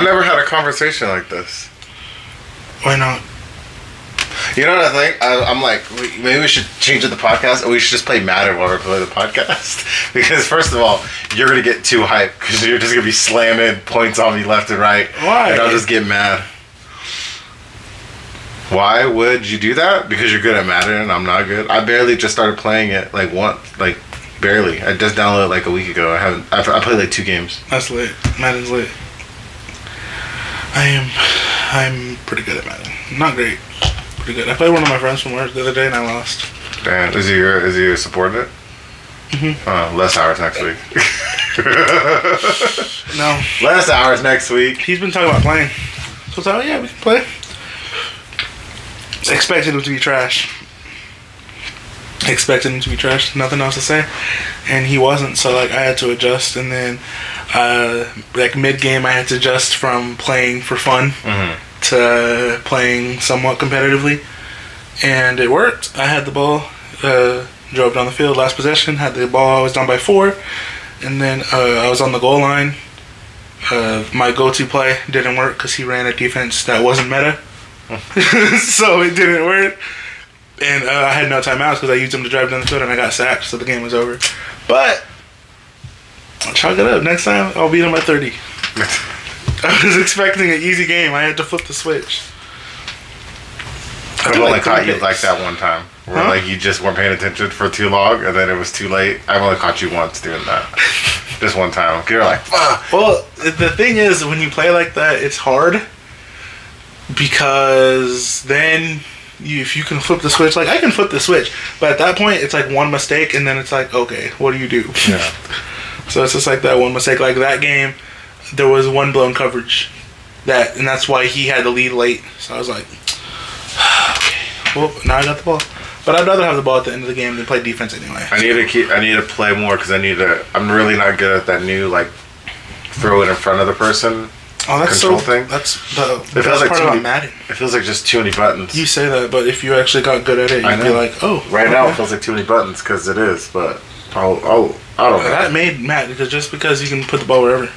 I never had a conversation like this. Why not? You know what I think? I'm like, maybe we should change it to the podcast, or we should just play Madden while we play the podcast. Because first of all, you're gonna get too hyped because you're just gonna be slamming points on me left and right. Why? And I'll just get mad. Why would you do that? Because you're good at Madden and I'm not good. I barely just started playing it barely. I just downloaded it like a week ago. I played like 2 games. That's lit. Madden's lit. I'm pretty good at Madden. Not great. Pretty good. I played one of my friends from work the other day and I lost. Damn, is he supporting it? Mm-hmm. Less hours next week. No. Less hours next week. He's been talking about playing. So it's like, yeah, we can play. Expected him to be trash. Nothing else to say. And he wasn't, so like I had to adjust, and then like mid-game I had to adjust from playing for fun to playing somewhat competitively. And it worked. I had the ball, drove down the field, last possession, had the ball, I was down by 4, and then I was on the goal line. My go-to play didn't work because he ran a defense that wasn't meta. So it didn't work. And I had no timeouts because I used them to drive down the field and I got sacked, so the game was over. But I'll chalk it up. Next time, I'll beat him by 30. I was expecting an easy game. I had to flip the switch. I've only caught you like that one time. Where like you just weren't paying attention for too long and then it was too late. I've only caught you once doing that. Just one time. You're like, fuck. Well, the thing is, when you play like that, it's hard. Because then if you can flip the switch, like I can flip the switch, but at that point it's like one mistake and then it's like, okay, what do you do? Yeah. So it's just like that one mistake. Like that game, there was one blown coverage, and that's why he had to lead late. So I was like, okay, well now I got the ball. But I'd rather have the ball at the end of the game than play defense anyway. I need to play more because I'm really not good at that new like throw it in front of the person. Oh, that's control so. thing. That's the it feels best like part too about many, Madden. It feels like just too many buttons. You say that, but if you actually got good at it, you'd be like, oh. Right now it feels like too many buttons because it is, but I don't know. That made Madden because you can put the ball wherever.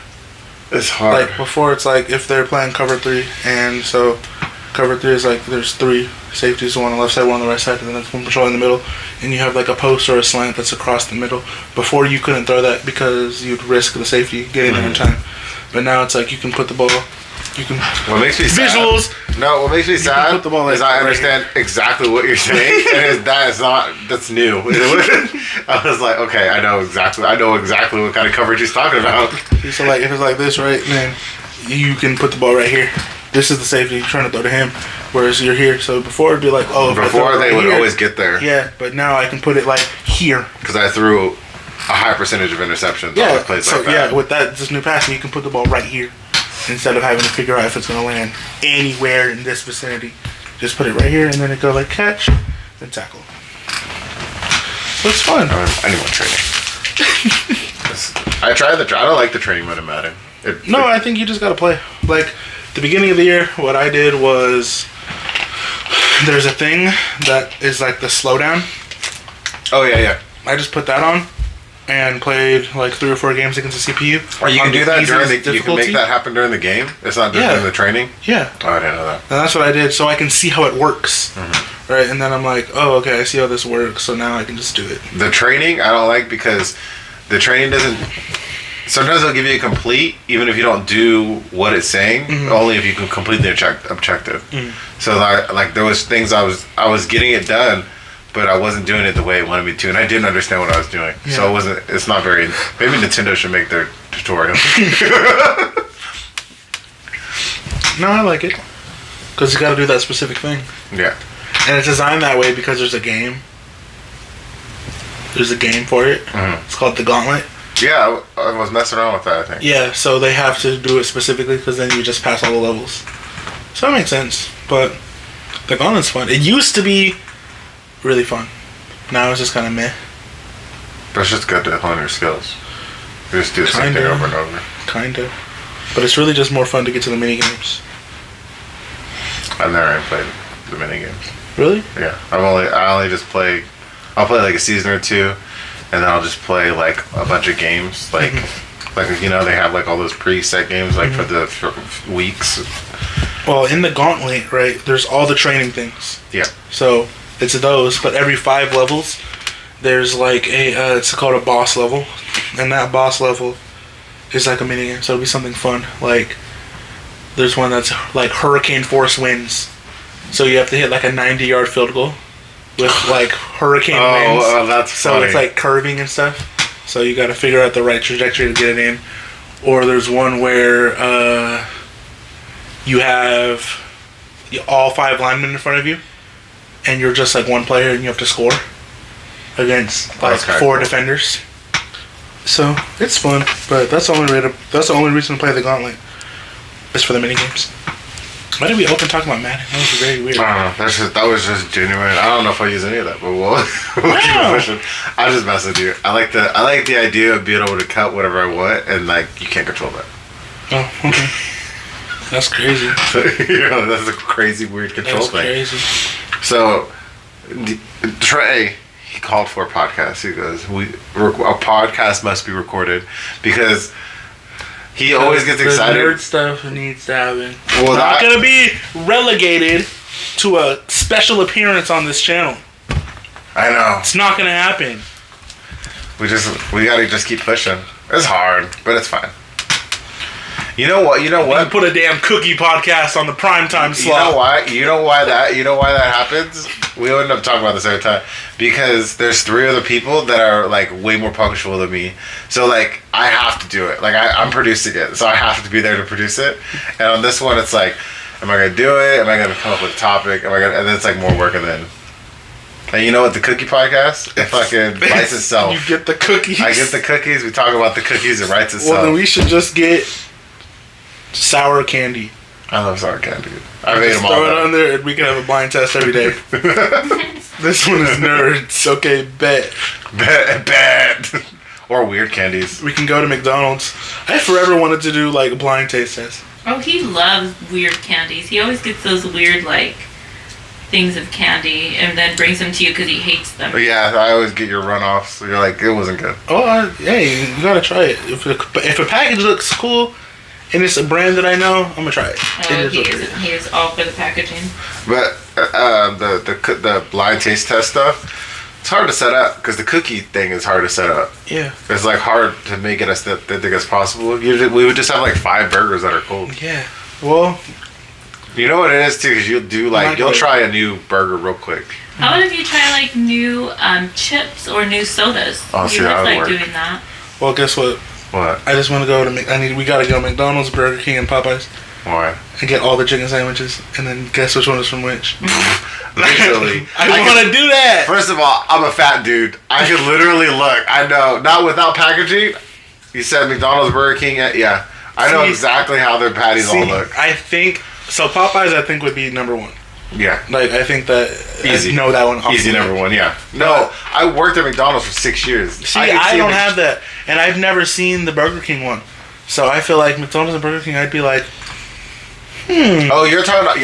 It's hard. Like before, it's like if they're playing cover 3, and so cover 3 is like there's 3 safeties, one on the left side, one on the right side, and then there's one patrol in the middle, and you have like a post or a slant that's across the middle. Before you couldn't throw that because you'd risk the safety getting there in time, but now it's like you can put the ball. You can. What makes me visuals. Sad? No, what makes me sad is I understand exactly what you're saying, and that's new. I was like, okay, I know exactly what kind of coverage he's talking about. So like if it's like this, right, then you can put the ball right here. This is the safety you're trying to throw to him, whereas you're here. So before it'd be like, oh, before they would always get there. Yeah, but now I can put it like here. Because I threw a high percentage of interceptions. Yeah, on plays so like that. Yeah, with this new passing, you can put the ball right here instead of having to figure out if it's gonna land anywhere in this vicinity. Just put it right here, and then it go like catch, then tackle. So it's fun. I need more training. I don't like the training mode in Madden. I think you just gotta play. Like the beginning of the year, what I did was there's a thing that is like the slowdown. Oh yeah. I just put that on and played like 3 or 4 games against the CPU. Or you can do that during the. You can make that happen during the game. It's not just during the training. Yeah. Oh, I didn't know that. And that's what I did, so I can see how it works. Right, and then I'm like, oh, okay, I see how this works, so now I can just do it. The training I don't like because the training doesn't. Sometimes they'll give you a complete, even if you don't do what it's saying. Only if you can complete the objective. So like there was things I was getting it done, but I wasn't doing it the way it wanted me to, and I didn't understand what I was doing. Yeah. So it wasn't. It's not very. Maybe Nintendo should make their tutorial. No, I like it because you got to do that specific thing. Yeah. And it's designed that way because there's a game. There's a game for it. It's called the Gauntlet. Yeah, I was messing around with that, I think. Yeah, so they have to do it specifically because then you just pass all the levels. So that makes sense. But the Gauntlet's fun. It used to be really fun. Now it's just kind of meh. But it's just good to hone your skills. You just do the same thing over and over. Kinda. But it's really just more fun to get to the mini games. I've never even played the mini games. Really? Yeah. I only just play. I'll play like a season or 2, and then I'll just play like a bunch of games, like Like, you know, they have like all those preset games like for weeks. Well, in the Gauntlet, right, there's all the training things. Yeah. So it's those, but every 5 levels, there's like it's called a boss level, and that boss level is like a minigame. So it'll be something fun. Like there's one that's like hurricane force winds, so you have to hit like a 90-yard field goal with like hurricane winds. Oh, that's funny. So it's like curving and stuff. So you got to figure out the right trajectory to get it in. Or there's one where you have all 5 linemen in front of you, and you're just like one player, and you have to score against like 4 defenders. So it's fun, but that's the only reason to play the Gauntlet is for the mini games. Why did we open talking about Madden? That was very weird. I don't know. That was just genuine. I don't know if I use any of that, but we'll keep it pushing. I just mess with you. I like the idea of being able to cut whatever I want, and like you can't control that. Oh, okay. That's crazy. You know, that's a crazy weird control thing. Crazy. So Trey, he called for a podcast. He goes, a podcast must be recorded because he always gets excited. Nerd stuff needs to happen. Well, not gonna be relegated to a special appearance on this channel. I know. It's not gonna happen. We gotta just keep pushing. It's hard, but it's fine. You know what? We can put a damn cookie podcast on the primetime slot. You know why that happens? We end up talking about this every time because there's 3 other people that are like way more punctual than me. So like I have to do it. Like I'm producing it, so I have to be there to produce it. And on this one, it's like, am I gonna do it? Am I gonna come up with a topic? And then it's like more work and then. And you know what? The cookie podcast, it fucking writes itself. You get the cookies. I get the cookies. We talk about the cookies. It writes itself. Well, then we should just get sour candy. I love sour candy. I've ate them all. Throw it on there and we can have a blind test every day. This one is nerds. Okay, bet. Bet. Or weird candies. We can go to McDonald's. I forever wanted to do like a blind taste test. Oh, he loves weird candies. He always gets those weird like things of candy and then brings them to you because he hates them. Yeah, I always get your runoffs. So you're like, it wasn't good. Oh, hey, you gotta try it. If a package looks cool and it's a brand that I know, I'm gonna try it. He is all for the packaging. But the blind taste test stuff, it's hard to set up because the cookie thing is hard to set up. Yeah. It's like hard to make it as authentic as possible. Usually, we would just have like 5 burgers that are cold. Yeah. Well, you know what it is too, because you'll try a new burger real quick. How about if you try like new chips or new sodas? Oh, see, that would work. Doing that. Well, guess what? What? I just want to go to we gotta go to McDonald's, Burger King, and Popeyes. Why? And get all the chicken sandwiches, and then guess which one is from which. Literally. I want to do that. First of all, I'm a fat dude. I can literally look. I know. Not without packaging. You said McDonald's, Burger King. Yeah. I know exactly how their patties all look. I think so. Popeyes, I think, would be number 1. Yeah. Like, I think that... Easy. I know that one. Easy number 1, yeah. No, I worked at McDonald's for 6 years. See, I don't have that. And I've never seen the Burger King one. So I feel like McDonald's and Burger King, I'd be like, Oh, you're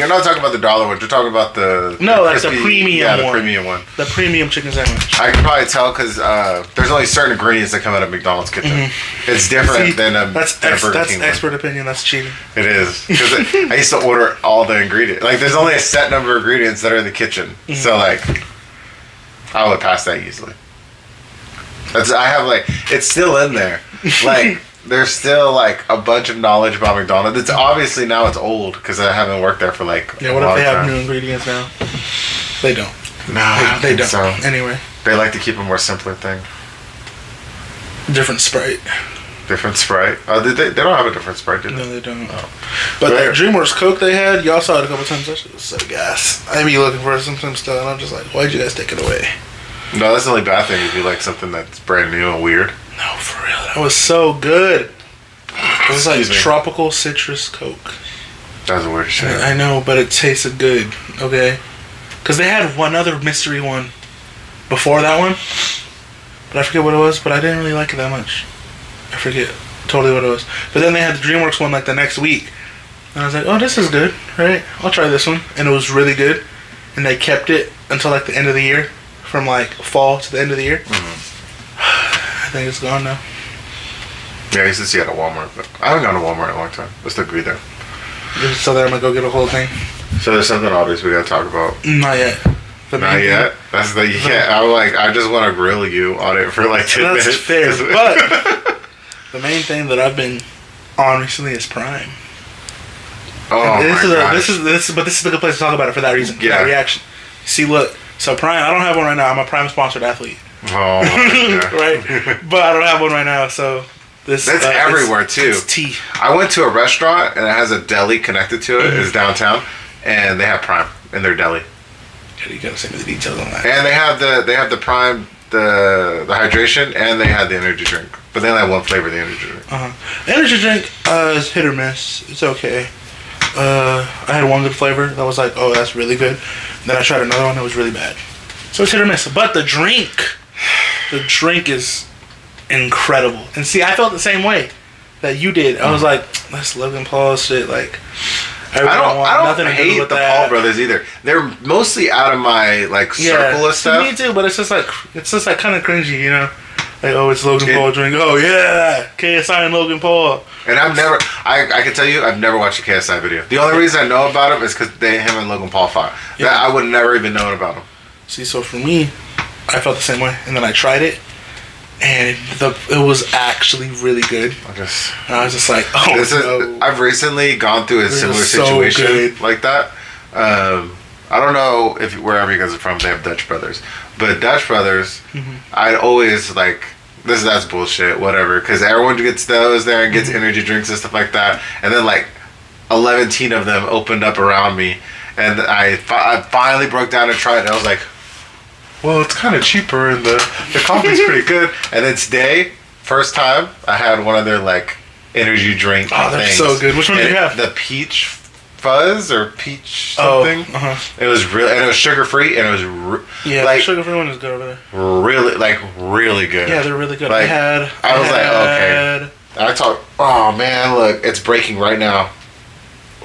not talking about the dollar one. You're talking about the the premium one. Yeah, the premium one. The premium chicken sandwich. I can probably tell because there's only certain ingredients that come out of McDonald's kitchen. Mm-hmm. It's different than a Burger King expert one. opinion. That's cheating. It is. Because I used to order all the ingredients. Like, there's only a set number of ingredients that are in the kitchen. Mm-hmm. So, like, I would pass that easily. It's still in there. Like... There's still like a bunch of knowledge about McDonald's. It's obviously now it's old because I haven't worked there for like what if they have new ingredients now? They don't. No, they don't. So. Anyway, they like to keep a more simpler thing. Different Sprite. Different Sprite. Oh, they don't have a different Sprite, do they? No, they don't. Oh. But that DreamWorks Coke they had, y'all saw it a couple times. That shit was so gas. I be looking for it sometimes still, and I'm just like, why'd you guys take it away? No, that's the only bad thing if you like something that's brand new and weird. No, for real. That was so good. It was like tropical citrus Coke. That's weird shit. I know, but it tasted good. Okay? Because they had one other mystery one before that one. But I forget what it was, but I didn't really like it that much. I forget totally what it was. But then they had the DreamWorks one like the next week. And I was like, oh, this is good. Right? I'll try this one. And it was really good. And they kept it until like the end of the year. From like fall to the end of the year. Mm-hmm. I think it's gone now. Yeah, I used to see it at Walmart, but I haven't gone to Walmart in a long time. Let's still be there. So then I'm gonna go get a whole thing. So there's something obvious we gotta talk about. Not yet. Not yet? That's the, you can't, I'm like, I just want to grill you on it for like 10 minutes. That's fair, but the main thing that I've been on recently is Prime. Oh this is a good place to talk about it for that reason. For Yeah. that reaction. See, look. So Prime, I don't have one right now. I'm a Prime sponsored athlete. Oh, yeah. Right? But I don't have one right now, so this... That's everywhere, too. It's tea. I went to a restaurant, and it has a deli connected to it. It's downtown, and they have Prime in their deli. Yeah, you gotta send me the details on that. And they have the Prime, the hydration, and they had the energy drink. But they only have one flavor, the energy drink. Energy drink is hit or miss. It's okay. I had one good flavor that was like, oh, that's really good. Then I tried another one that was really bad. So it's hit or miss. But the drink is incredible. And see, I felt the same way that you did. I was like, that's Logan Paul shit. Like, I don't hate the Paul brothers either. They're mostly out of my like circle of stuff. Me too, but it's just like kind of cringy, you know. Like, oh, it's Logan Paul drink. Oh yeah, KSI and Logan Paul. And I can tell you, I've never watched a KSI video. The only reason I know about him is because him and Logan Paul fought. Yeah. That I would never even known about him. See, so for me, I felt the same way, and then I tried it, and it was actually really good. And I was just like, oh, I've recently gone through a similar situation like that. I don't know if wherever you guys are from, they have Dutch Brothers, but Dutch Brothers, I'd always like, that's bullshit, whatever, because everyone gets those there and gets energy drinks and stuff like that, and then like 11 of them opened up around me, and I finally broke down and tried it, and I was like, well, it's kind of cheaper and the coffee's pretty good. And then today, first time, I had one of their like energy drink things. That's so good. Which one did you have? The peach fuzz or peach something. It was really, and it was sugar free, and it was the sugar free one is good over there. Really good. Yeah, they're really good. Like, I was like, okay. I thought, oh man, look, it's breaking right now.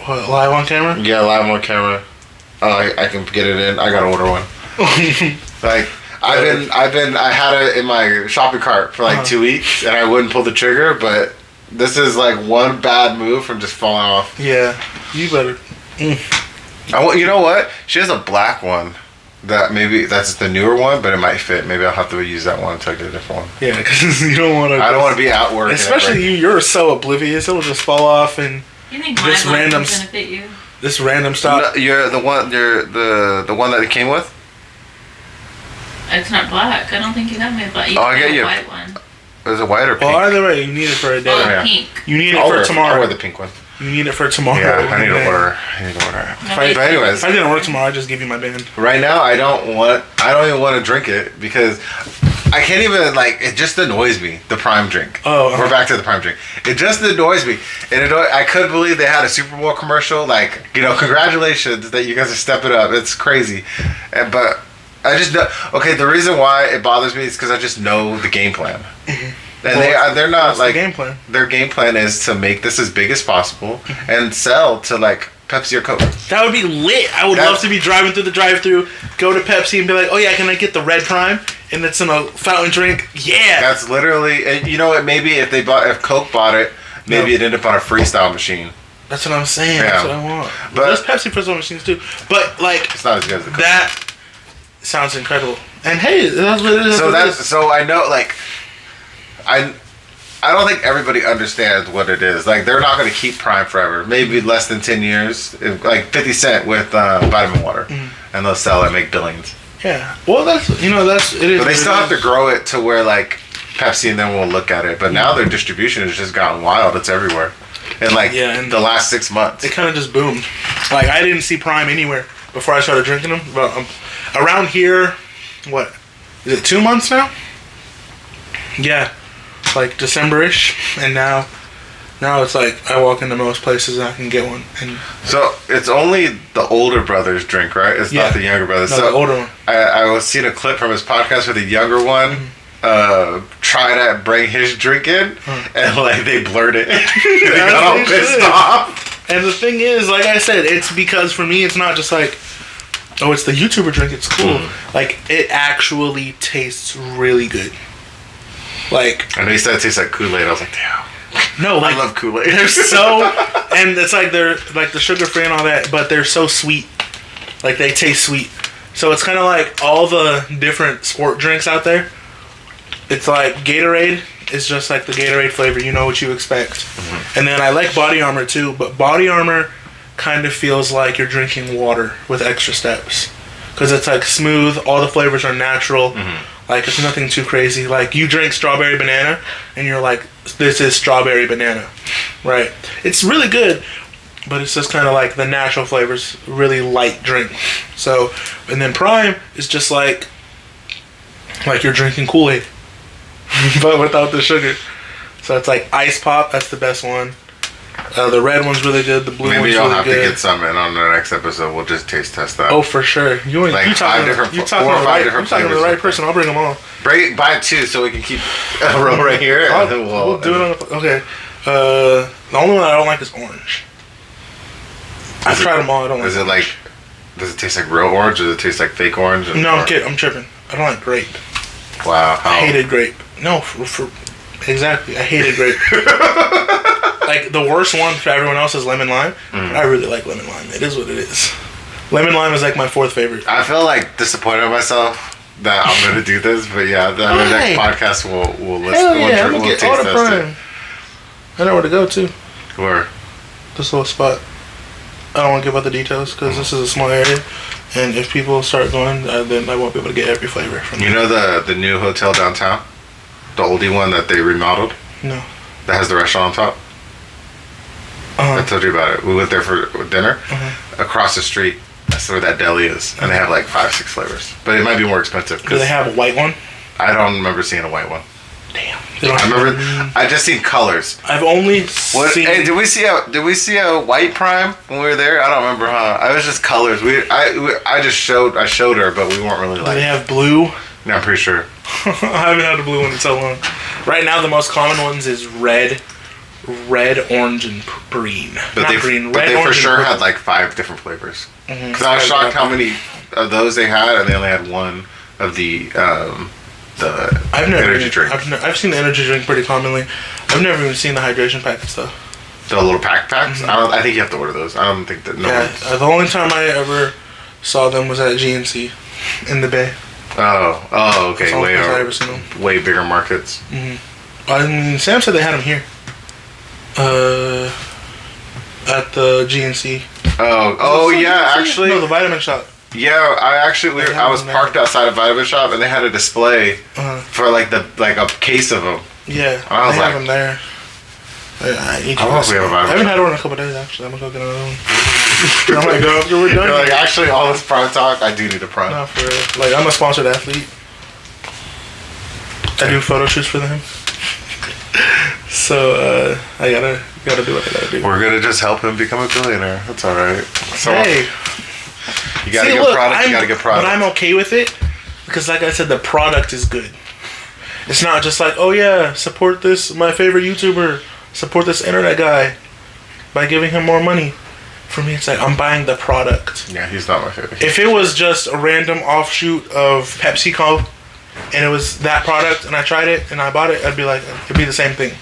What, live on camera? Yeah, live on camera. I can get it in. I gotta order one. Like I had it in my shopping cart for like 2 weeks, and I wouldn't pull the trigger. But this is like one bad move from just falling off. Yeah, you better. You know what? She has a black one. That maybe that's the newer one, but it might fit. Maybe I'll have to use that one until I get a different one. Yeah, because you don't want to. I don't want to be at work. Especially you're so oblivious. It'll just fall off and. You think my black one's gonna fit you? This random stuff. No, you're the one. You're the one that it came with. It's not black. I don't think you got me a black. I get you. A white one. Is it white or pink? Well, either way, you need it for a day. Oh, pink. You need it for tomorrow. I'll wear the pink one. You need it for tomorrow. Yeah, I need to order. But anyways, if I didn't work tomorrow, I'd just give you my band. Right now, I don't even want to drink it because I can't even, like, it just annoys me, the Prime drink. We're back to the Prime drink. It just annoys me. I couldn't believe they had a Super Bowl commercial. Like, congratulations that you guys are stepping up. It's crazy. But I just know, the reason why it bothers me is because I just know the game plan. And they're not like, the game plan? Their game plan is to make this as big as possible and sell to like Pepsi or Coke. That would be lit. I would love to be driving through the drive-thru, go to Pepsi and be like, oh yeah, can I get the red Prime? And it's in a fountain drink. Yeah. That's literally, you know what, maybe if Coke bought it, maybe it'd end up on a freestyle machine. That's what I'm saying. Yeah. That's what I want. But there's Pepsi freestyle machines too. But like, it's not as good as the Coke. That sounds incredible. And hey, that's what it is. So I know, like, I don't think everybody understands what it is. Like, they're not going to keep Prime forever. Maybe less than 10 years. Like 50 Cent with vitamin water. And they'll sell it and make billions. Yeah. Well, it is. But they still have to grow it to where, like, Pepsi and then we'll look at it. But now their distribution has just gotten wild. It's everywhere. And, like, in the last 6 months. It kind of just boomed. Like, I didn't see Prime anywhere before I started drinking them. But around here, what? Is it 2 months now? Yeah. Like December-ish, and now it's like I walk into most places and I can get one. And so it's only the older brother's drink, right? It's not the younger brother's. No, the older one. I was seeing a clip from his podcast where the younger one tried to bring his drink in, and like they blurred it. They got all pissed off. And the thing is, like I said, it's because for me, it's not just like, oh, it's the YouTuber drink. It's cool. Like it actually tastes really good. Like, I know he said it tastes like Kool-Aid. I was like, damn. No, like I love Kool-Aid. they're so, and it's like they're like the sugar free and all that, but they're so sweet. Like they taste sweet. So it's kind of like all the different sport drinks out there. It's like Gatorade is just like the Gatorade flavor. You know what you expect. Mm-hmm. And then I like Body Armor too, but Body Armor kind of feels like you're drinking water with extra steps. Because it's like smooth, all the flavors are natural. Mm-hmm. Like it's nothing too crazy. Like you drink strawberry banana and you're like, this is strawberry banana. Right? It's really good, but it's just kind of like the natural flavors, really light drink. So, and then Prime is just like you're drinking Kool-Aid, but without the sugar. So it's like Ice Pop, that's the best one. The red one's really good. The blue one's really good. Maybe I'll have to get some, and on the next episode we'll just taste test that. Oh, for sure. You like you talking to the right person. I'll bring them all. Buy 2 so we can keep a row right here. And then we'll do it on the... Okay. The only one I don't like is orange. I've tried them all. I don't like. Is it like? Does it taste like real orange, or does it taste like fake orange? No, I'm kidding. I'm tripping. I don't like grape. Wow. I hated grape. No, for exactly. I hated grape. Like the worst one for everyone else is lemon lime. I really like lemon lime. It is what it is. Lemon lime is like my 4th favorite. I feel like disappointed in myself that I'm gonna do this, but yeah, the next podcast we'll listen. Hell yeah, I'm gonna get all the Prime. I know where to go to. Where? This little spot. I don't want to give out the details because this is a small area, and if people start going, then I won't be able to get every flavor from You know the new hotel downtown? The oldie one that they remodeled? No. That has the restaurant on top? I told you about it. We went there for dinner. Across the street, that's where that deli is. And they have like 5-6 flavors. But it might be more expensive. Do they have a white one? I don't remember seeing a white one. Damn. I remember. I just seen colors. I've only seen. Hey, did we see a white Prime when we were there? I don't remember, huh? I was just colors. I showed her, but we weren't really like. Do they have blue? No, I'm pretty sure. I haven't had a blue one in so long. Right now, the most common ones is red, orange, and green. But they for sure had like 5 different flavors. Because I was shocked how many of those they had, and they only had one of the energy drink. I've seen the energy drink pretty commonly. I've never even seen the hydration packets though. The little packs. I think you have to order those. I don't think that. The only time I ever saw them was at GNC in the Bay. Oh, okay. That's I ever seen them. Way bigger markets. I mean, Sam said they had them here. At the GNC. Oh yeah, actually. No, the vitamin shop. Yeah, I was parked outside a vitamin shop and they had a display for like a case of them. Yeah, and I was have them there. I haven't had one in a couple days actually. I'm gonna go get another one. I might go after we're done. Like actually, all this Prime talk, I do need a Prime. Not for real. Like I'm a sponsored athlete. I do photo shoots for them. So I gotta do what I gotta do. We're gonna just help him become a billionaire. That's all right. So, hey. You gotta get product. You gotta get product. But I'm okay with it because, like I said, the product is good. It's not just like, oh yeah, support this my favorite YouTuber, support this internet guy by giving him more money. For me, it's like I'm buying the product. Yeah, he's not my favorite. If it was just a random offshoot of PepsiCo, and it was that product, and I tried it and I bought it, I'd be like, it'd be the same thing.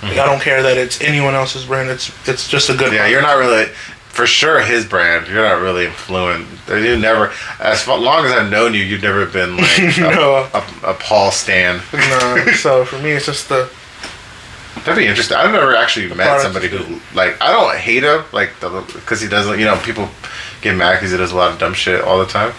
Like, I don't care that it's anyone else's brand. It's just a good. Yeah, product. You're not really. For sure, his brand. You're not really influenced. You never, as long as I've known you, you've never been like a Paul stan. No. So for me, it's just the. That'd be interesting. I've never actually met somebody who like. I don't hate him because he doesn't. People get mad because he does a lot of dumb shit all the time,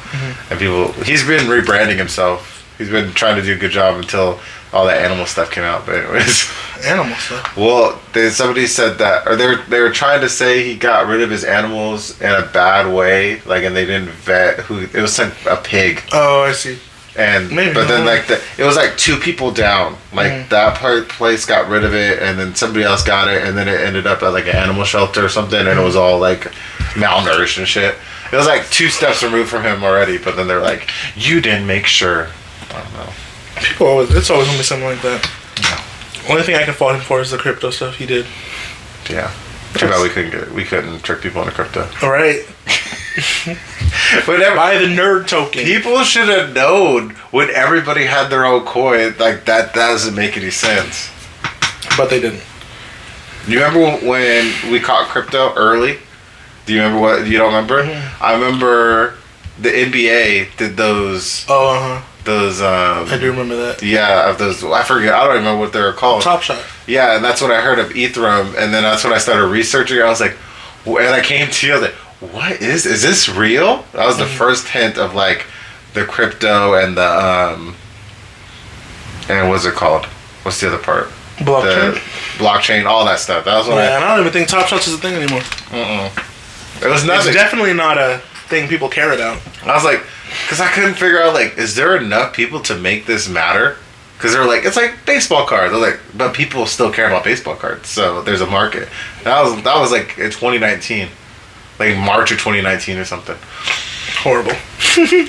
and he's been rebranding himself. He's been trying to do a good job until all that animal stuff came out. But anyways, animal stuff. Well, somebody said that, or they were trying to say he got rid of his animals in a bad way, and they didn't vet who. It was like a pig. Oh, I see. And but then it was like 2 people down. That place got rid of it, and then somebody else got it, and then it ended up at like an animal shelter or something, and it was all like malnourished and shit. It was like 2 steps removed from him already, but then they're like, "You didn't make sure." I don't know. It's always gonna be something like that. Yeah. Only thing I can fault him for is the crypto stuff he did. Yeah. Too bad we couldn't trick people into crypto. All right. Buy the nerd token. People should have known when everybody had their own coin. Like that doesn't make any sense. But they didn't. You remember when we caught crypto early? Do you remember what? You don't remember? Mm-hmm. I remember the NBA did those. Oh, uh-huh. Those. I do remember that. Yeah, of those. I forget. I don't remember what they were called. Top Shot. Yeah, and that's what I heard of Ethereum, and then that's when I started researching. I was like, and I came to you. I was like, what is this real? That was the first hint of like the crypto and the and what's it called? What's the other part? Blockchain. The blockchain, all that stuff. That was when I don't even think Top Shots is a thing anymore. It was nothing. It's definitely not a thing people care about. I was like, because I couldn't figure out, like, is there enough people to make this matter? Because they're like, it's like baseball cards. They're like, but people still care about baseball cards, so there's a market. That was like in 2019, like March of 2019 or something. Horrible.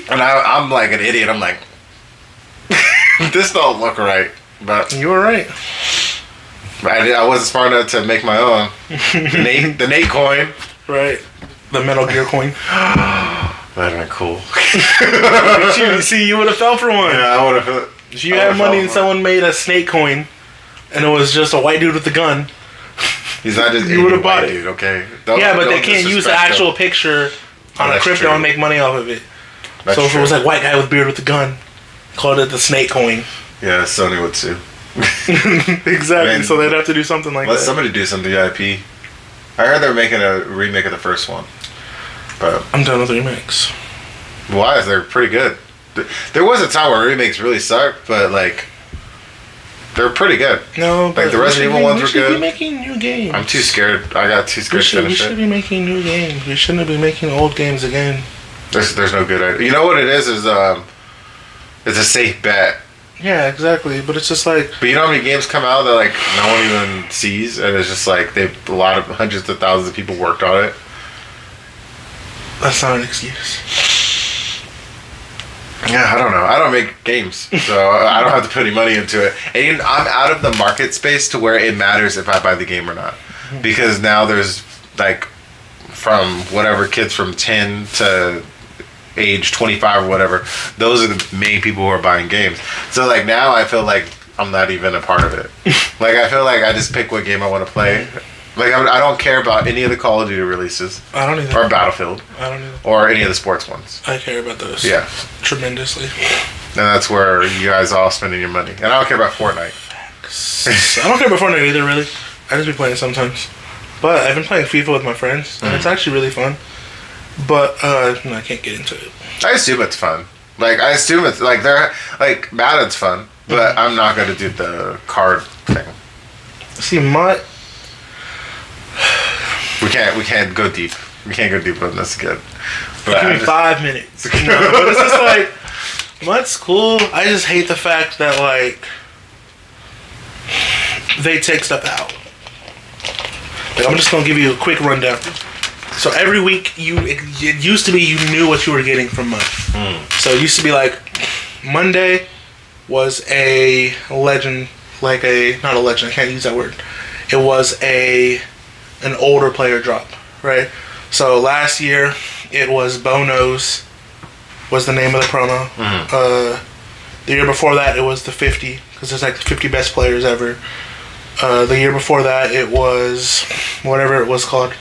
And I'm like an idiot. I'm like, this don't look right. But you were right. I wasn't smart enough to make my own. The Nate coin. Right. The Metal Gear coin. That'd been cool. You would have fell for one. Yeah, I would have. If you had money and someone made a snake coin, and it was just a white dude with a gun, he's not just you would have bought it. Dude, okay. But they can't use the actual picture on a crypto and make money off of it. That's so if it was like white guy with beard with a gun, called it the snake coin. Yeah, Sony would sue. Exactly. So they'd have to do something like that. Let somebody do some VIP. I heard they're making a remake of the first one. But I'm done with remakes. Why? They're pretty good. There was a time where remakes really sucked, but like they're pretty good. No, like the Resident Evil ones were good. We should be making new games. I'm too scared. I got too scared to finish it. We should be making new games. We shouldn't be making old games again. There's no good idea. You know what it is? It's a safe bet. Yeah, exactly. But it's just like. But you know how many games come out that like no one even sees, and it's just like a lot of hundreds of thousands of people worked on it. That's not an excuse. Yeah, I don't know. I don't make games, so I don't have to put any money into it. And I'm out of the market space to where it matters if I buy the game or not, because now there's like from whatever kids from 10 to age 25 or whatever, those are the main people who are buying games. So like now I feel like I'm not even a part of it. Like I feel like I just pick what game I want to play. Like I don't care about any of the Call of Duty releases. I don't either. Or Battlefield. I don't either. Or any of the sports ones. I care about those. Yeah. Tremendously. And that's where you guys are all spending your money. And I don't care about Fortnite. I don't care about Fortnite either, really. I just be playing sometimes. But I've been playing FIFA with my friends, and it's actually really fun. But no, I can't get into it. I assume it's fun. Like I assume it's like Madden's fun, but I'm not gonna do the card thing. See, we can't go deep. We can't go deep on this again. But give me 5 minutes. No, but it's just like Mutt's cool. I just hate the fact that like they take stuff out. Like, I'm just gonna give you a quick rundown. So every week, it used to be you knew what you were getting from Mutt. So it used to be like Monday was a legend, not a legend. I can't use that word. It was an older player drop, right? So last year it was Bono's was the name of the promo. The year before that it was the 50 because it's like the 50 best players ever. The year before that it was whatever it was called,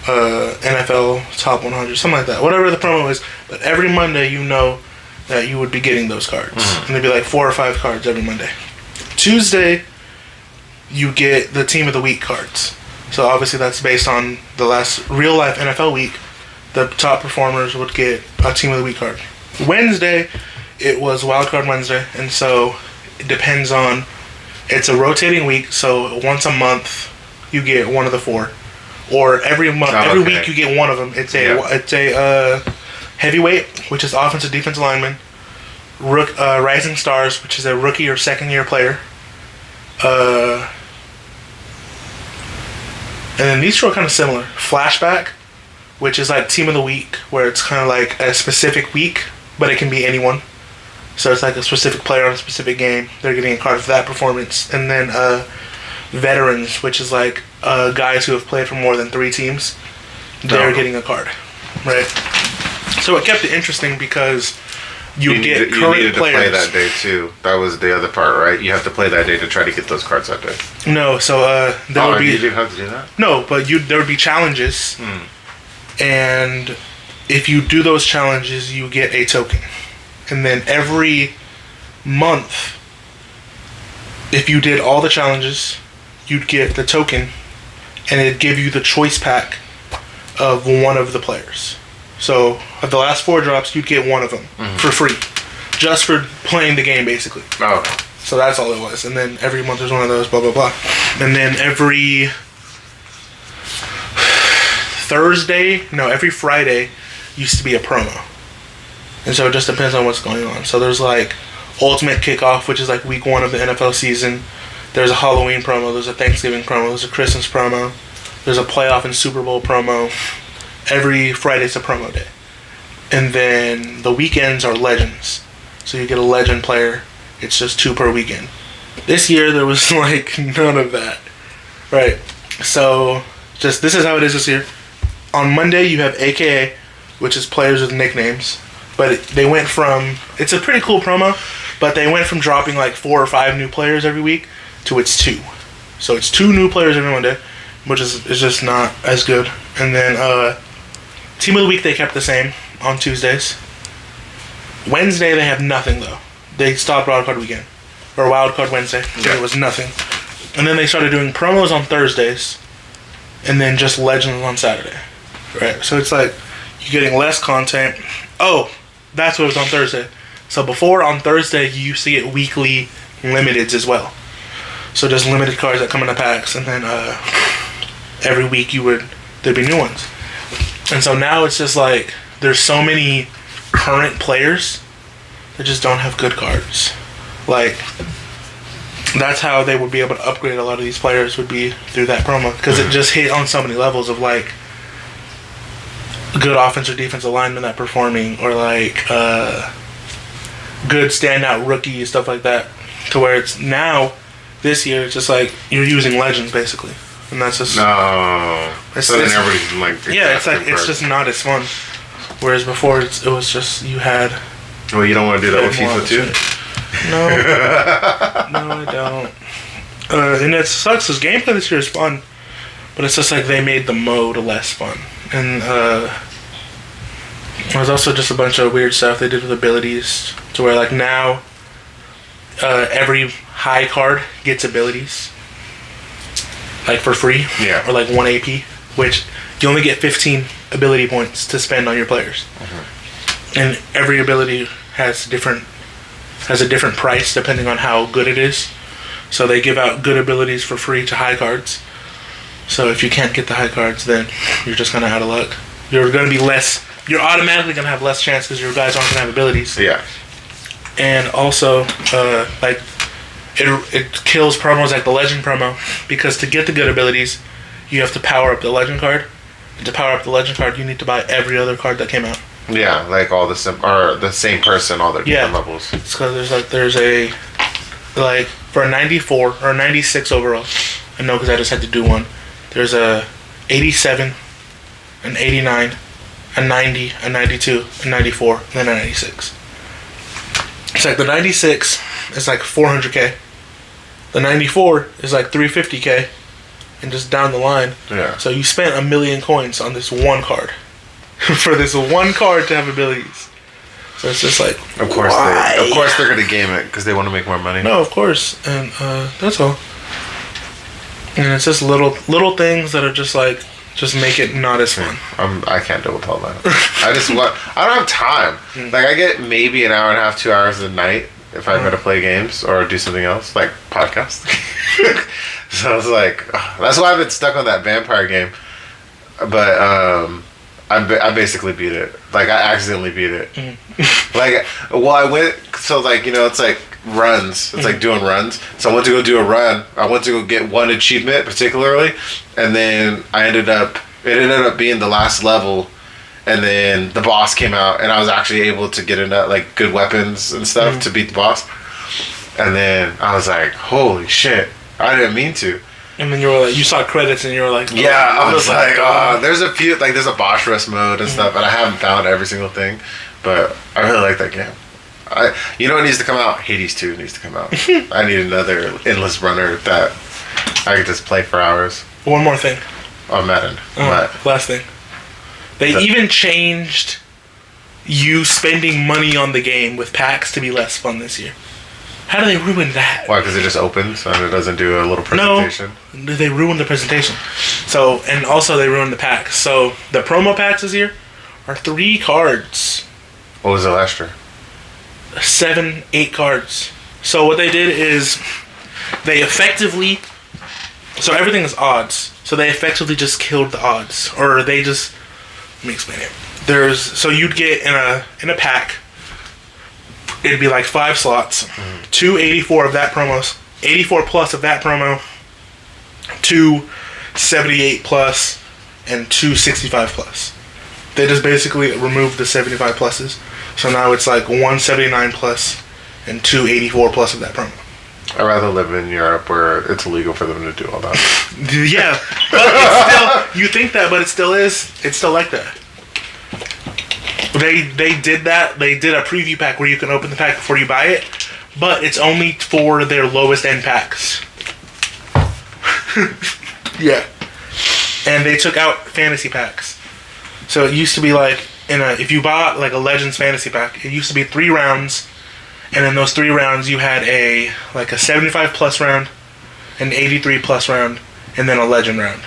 NFL Top 100, something like that. Whatever the promo is, but every Monday you know that you would be getting those cards, and it'd be like 4 or 5 cards every Monday. Tuesday you get the Team of the Week cards. So obviously that's based on the last real life NFL week. The top performers would get a Team of the Week card. Wednesday, it was Wild Card Wednesday, and so it depends on. It's a rotating week, so once a month you get one of the 4, or every month, every week you get one of them. It's a heavyweight, which is offensive defensive lineman. Rising Stars, which is a rookie or second year player. And then these two are kind of similar. Flashback, which is like Team of the Week, where it's kind of like a specific week, but it can be anyone. So it's like a specific player on a specific game. They're getting a card for that performance. And then Veterans, which is like guys who have played for more than 3 teams. They're getting a card, right? So it kept it interesting because you get current needed players. to play that day too. That was the other part, right? You have to play that day to try to get those cards that day. No, so there would be. You have to do that? No, but there would be challenges, and if you do those challenges, you get a token, and then every month, if you did all the challenges, you'd get the token, and it'd give you the choice pack of one of the players. So, of the last 4 drops, you'd get one of them for free. Just for playing the game, basically. Oh. So that's all it was. And then every month there's one of those, blah, blah, blah. And then every Friday used to be a promo. And so it just depends on what's going on. So there's like Ultimate Kickoff, which is like week 1 of the NFL season. There's a Halloween promo. There's a Thanksgiving promo. There's a Christmas promo. There's a playoff and Super Bowl promo. Every Friday's a promo day. And then the weekends are legends. So you get a legend player. It's just 2 per weekend. This year there was like none of that. Right. So just this is how it is this year. On Monday you have AKA, which is players with nicknames. But they went from, it's a pretty cool promo, but they went from dropping like 4 or 5 new players every week to it's 2. So it's 2 new players every Monday, which is just not as good. And then Team of the Week they kept the same on Tuesdays. Wednesday they have nothing though. They stopped Wildcard Weekend. Or Wildcard Wednesday. So it was nothing. And then they started doing promos on Thursdays. And then just Legends on Saturday. Right? So it's like you're getting less content. Oh, that's what was on Thursday. So before on Thursday you used to get weekly limiteds as well. So just limited cards that come in the packs. And then every week there'd be new ones. And so now it's just like there's so many current players that just don't have good cards. Like that's how they would be able to upgrade a lot of these players would be through that promo because it just hit on so many levels of like good offense or defensive linemen that performing or like good standout rookie stuff like that to where it's now this year it's just like you're using legends basically. And that's just no. So then everybody's like it's like it's just not as fun. Whereas before it was just you had. Well, you don't want to do that with FIFA too. No, I don't. And it sucks because gameplay this year is fun, but it's just like they made the mode less fun. And there's also just a bunch of weird stuff they did with abilities to where like now every high card gets abilities. Like for free, yeah, or like 1 AP, which you only get 15 ability points to spend on your players, and every ability has a different price depending on how good it is. So they give out good abilities for free to high cards. So if you can't get the high cards, then you're just kind of out of luck. You're going to be less. You're automatically going to have less chance because your guys aren't going to have abilities. Yeah, and also like. It kills promos like the Legend promo because to get the good abilities, you have to power up the Legend card. And to power up the Legend card, you need to buy every other card that came out. Yeah, like all the same person, all their different levels. It's because there's a for a 94 or a 96 overall. I know because I just had to do one. There's a 87, an 89, a 90, a 92, a 94, and then a 96. It's like the 96 is like 400k. The 94 is like 350k, and just down the line. Yeah. So you spent 1 million coins on this one card, for this one card to have abilities. So it's just like, of course they're gonna game it because they want to make more money. No, of course, and that's all. And it's just little things that are just like just make it not as fun. I can't deal with all that. I don't have time. Like I get maybe an hour and a half, 2 hours a night. If I'm gonna play games or do something else, like podcasts. So I was like, that's why I've been stuck on that vampire game. But I basically beat it. Like I accidentally beat it. Like, well, I went. So like it's like runs. It's like doing runs. So I went to go do a run. I went to go get one achievement particularly, and then it ended up being the last level. And then the boss came out, and I was actually able to get into like good weapons and stuff to beat the boss. And then I was like, "Holy shit! I didn't mean to." And then you were like, you saw credits, and you were like, "Yeah." I was like, "There's a few there's a boss rush mode and stuff, and I haven't found every single thing, but I really like that game." You know what needs to come out? Hades 2 needs to come out. I need another endless runner that I could just play for hours. One more thing. On Madden. Last thing. They even changed you spending money on the game with packs to be less fun this year. How do they ruin that? Why? Because it just opens and it doesn't do a little presentation? No, they ruined the presentation. So, and also they ruined the packs. So, the promo packs this year are 3 cards. What was it last year? 7, 8 cards. So what they did is they effectively, so everything is odds. So they effectively just killed the odds, or they just, let me explain it. So you'd get in a pack, it'd be like 5 slots, 284 of that promos, 84 plus of that promo, 2 78 plus, and 2 65 plus. They just basically removed the 75 pluses. So now it's like 179 plus and 284 plus of that promo. I'd rather live in Europe where it's illegal for them to do all that. Yeah, but it's still, you think that, but it still is. It's still like that. They did that. They did a preview pack where you can open the pack before you buy it, but it's only for their lowest end packs. Yeah. And they took out fantasy packs. So it used to be like, if you bought like a Legends fantasy pack, it used to be 3 rounds, and in those 3 rounds you had a 75 plus round, an 83 plus round, and then a Legend round.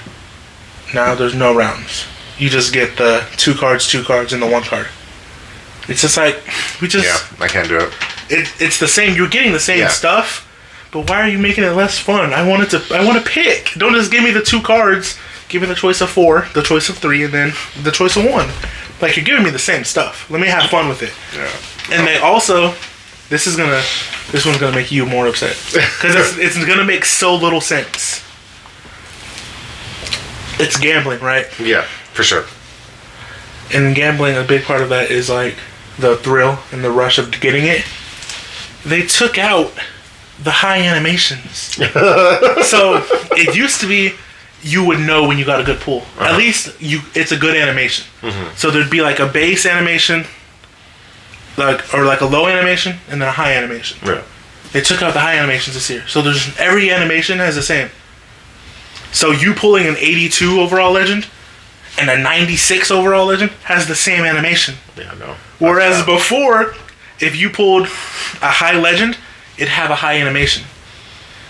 Now there's no rounds. You just get the 2 cards, and the 1 card. It's just like, Yeah, I can't do it. It's the same. You're getting the same stuff, but why are you making it less fun? I want to pick. Don't just give me the 2 cards. Give me the choice of 4, the choice of 3, and then the choice of 1. Like, you're giving me the same stuff. Let me have fun with it. Yeah. And they also, this one's gonna make you more upset because it's gonna make so little sense. It's gambling, right? Yeah, for sure. And in gambling, a big part of that is like the thrill and the rush of getting it. They took out the high animations. So it used to be, you would know when you got a good pull. At least it's a good animation. So there'd be like a base animation, or like a low animation, and then a high animation. Yeah. They took out the high animations this year. So every animation has the same. So you pulling an 82 overall legend and a 96 overall legend has the same animation. Yeah, no. Whereas before, if you pulled a high legend, it'd have a high animation.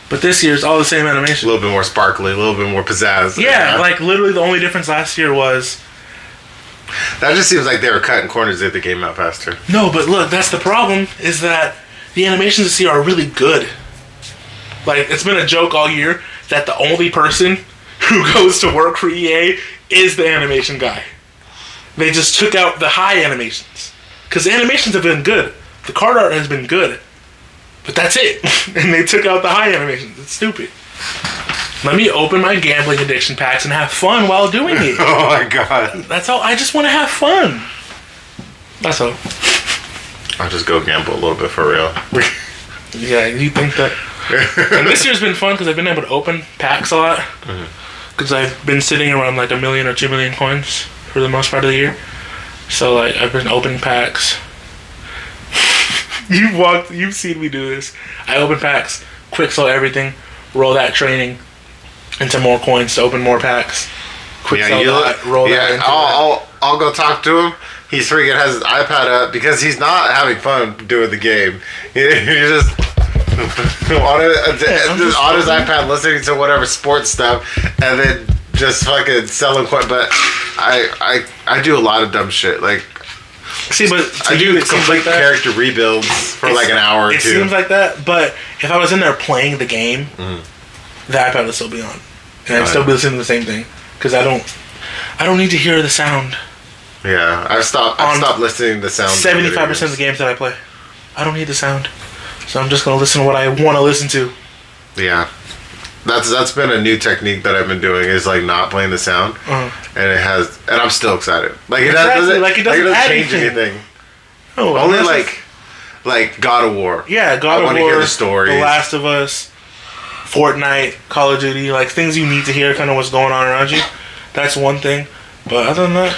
But this year, it's all the same animation. A little bit more sparkly, a little bit more pizzazz. Yeah, like literally the only difference last year was... That just seems like they were cutting corners to get the game out faster. No, but look, that's the problem, is that the animations this year are really good. Like, it's been a joke all year that the only person who goes to work for EA is the animation guy. They just took out the high animations. Because the animations have been good. The card art has been good. But that's it. And they took out the high animations. It's stupid. Let me open my gambling addiction packs and have fun while doing it. Oh my god. That's all. I just want to have fun. That's all. I'll just go gamble a little bit for real. Yeah, you think that? And this year's been fun because I've been able to open packs a lot. Because I've been sitting around like 1 million or 2 million coins for the most part of the year. So like I've been opening packs. You've seen me do this. I open packs, quick sell everything, roll that training into more coins to open more packs. Quick sell that, roll that into I'll go talk to him. He's freaking has his iPad up because he's not having fun doing the game. He's just on his iPad listening to whatever sports stuff and then just fucking selling coins. But I do a lot of dumb shit. Like, see, but I do complete character rebuilds for like an hour or 2. It seems like that, but if I was in there playing the game, the iPad would still be on, and I'd still be listening to the same thing because I don't need to hear the sound. Yeah, I've stopped listening to the sound. 75% of the games that I play, I don't need the sound, so I'm just gonna listen to what I want to listen to. Yeah. That's been a new technique that I've been doing is like not playing the sound, and I'm still excited. Like it doesn't change anything. Oh, only like God of War. Yeah, God of War. I want to hear the stories. The Last of Us, Fortnite, Call of Duty, like things you need to hear, kind of what's going on around you. That's one thing. But other than that,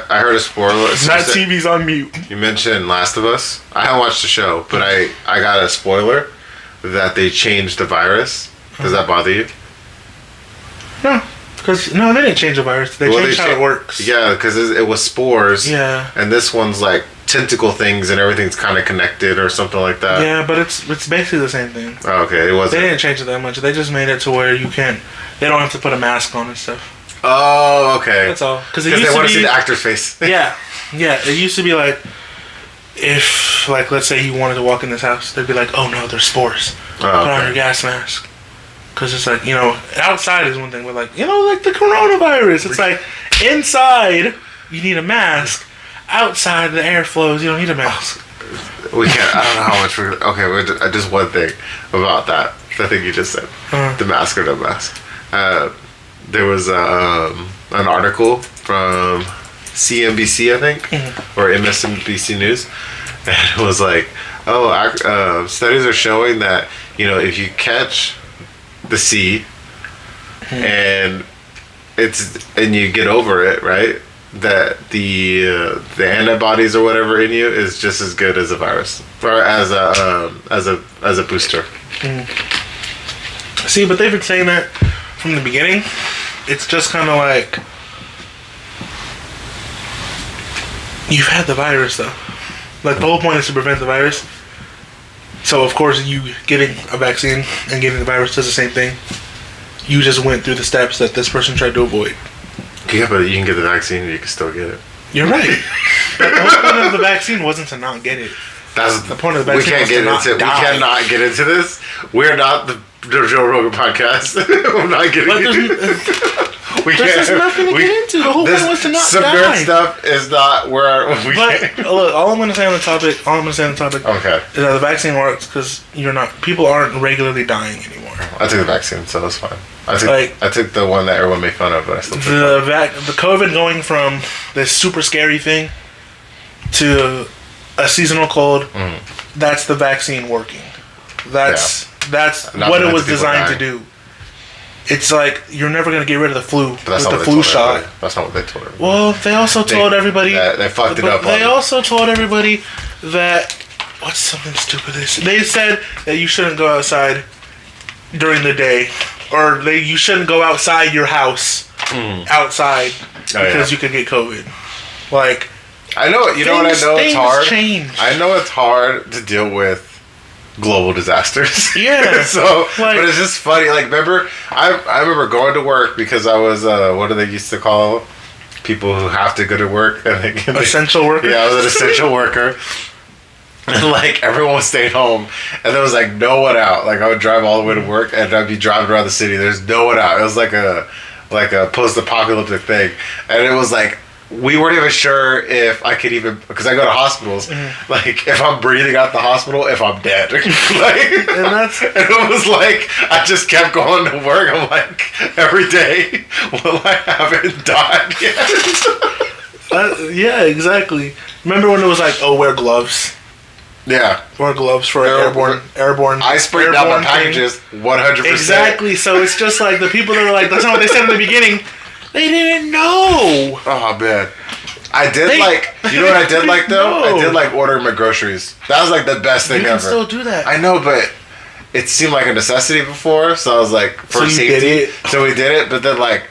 I heard a spoiler. that TV's on mute. You mentioned Last of Us. I haven't watched the show, but I got a spoiler that they changed the virus. Does that bother you? No. Because, they didn't change the virus. They changed how it works. Yeah, because it was spores. Yeah. And this one's like tentacle things and everything's kind of connected or something like that. Yeah, but it's basically the same thing. Oh, okay, it wasn't. They didn't change it that much. They just made it to where you can't... They don't have to put a mask on and stuff. Oh, okay. That's all. Because they want to see the actor's face. Yeah. Yeah, it used to be like... If, like, let's say you wanted to walk in this house, they'd be like, oh no, there's spores. Put on your gas mask. Because it's like, outside is one thing, but like, like the coronavirus. It's like, inside, you need a mask. Outside, the air flows, you don't need a mask. We can't, I don't know how much we're, just one thing about that. The thing you just said. The mask or no mask. There was an article from CNBC, I think, or MSNBC News. And it was like, studies are showing that, if you catch the C and you get over it, right, that the antibodies or whatever in you is just as good as a virus or as a booster. See, but they've been saying that from the beginning. It's just kind of like you've had the virus though. Like the whole point is to prevent the virus. So, of course, you getting a vaccine and getting the virus does the same thing. You just went through the steps that this person tried to avoid. Yeah, but you can get the vaccine and you can still get it. You're right. But the whole point of the vaccine wasn't to not get it. That's the point of the vaccine. We cannot get into this. We're not the Joe Rogan podcast. I'm not getting into it. There's nothing to get into. The whole point was to not some die. Some nerd stuff is not where we can't. Look, all I'm going to say on the topic, okay, is that the vaccine works because people aren't regularly dying anymore. I took the vaccine, so that's fine. I took the one that everyone made fun of, but I still took the COVID going from this super scary thing to a seasonal cold. That's the vaccine working. That's what it was designed to do. It's like you're never gonna get rid of the flu with the flu shot. That's not what they told everybody. Well, they also told everybody they fucked it up. They also told everybody that what's something stupid they said? They said that you shouldn't go outside during the day, or you shouldn't go outside your house outside because you could get COVID. Like I know, you know what I know it's hard. Change. I know it's hard to deal with global disasters. Yeah. So, but it's just funny. Like, I remember going to work because I was, what do they used to call people who have to go to work? Essential worker? Yeah, I was an essential worker. And, like, everyone was staying home. And there was, like, no one out. Like, I would drive all the way to work and I'd be driving around the city. There's no one out. It was like a post-apocalyptic thing. And it was like, we weren't even sure if I could even, because I go to hospitals, like if I'm breathing out the hospital, if I'm dead. And it was like, I just kept going to work. I'm like, every day, will I haven't died yet? Yeah, exactly. Remember when it was like, wear gloves? Yeah. Wear gloves for airborne. I sprayed down my packages 100%. Exactly. So it's just like the people that were like, that's not what they said in the beginning. They didn't know. Oh, man. You know what I did like, though? I did like ordering my groceries. That was like the best thing ever. You can still do that. I know, but it seemed like a necessity before, so I was like, for safety. So we did it, but then like,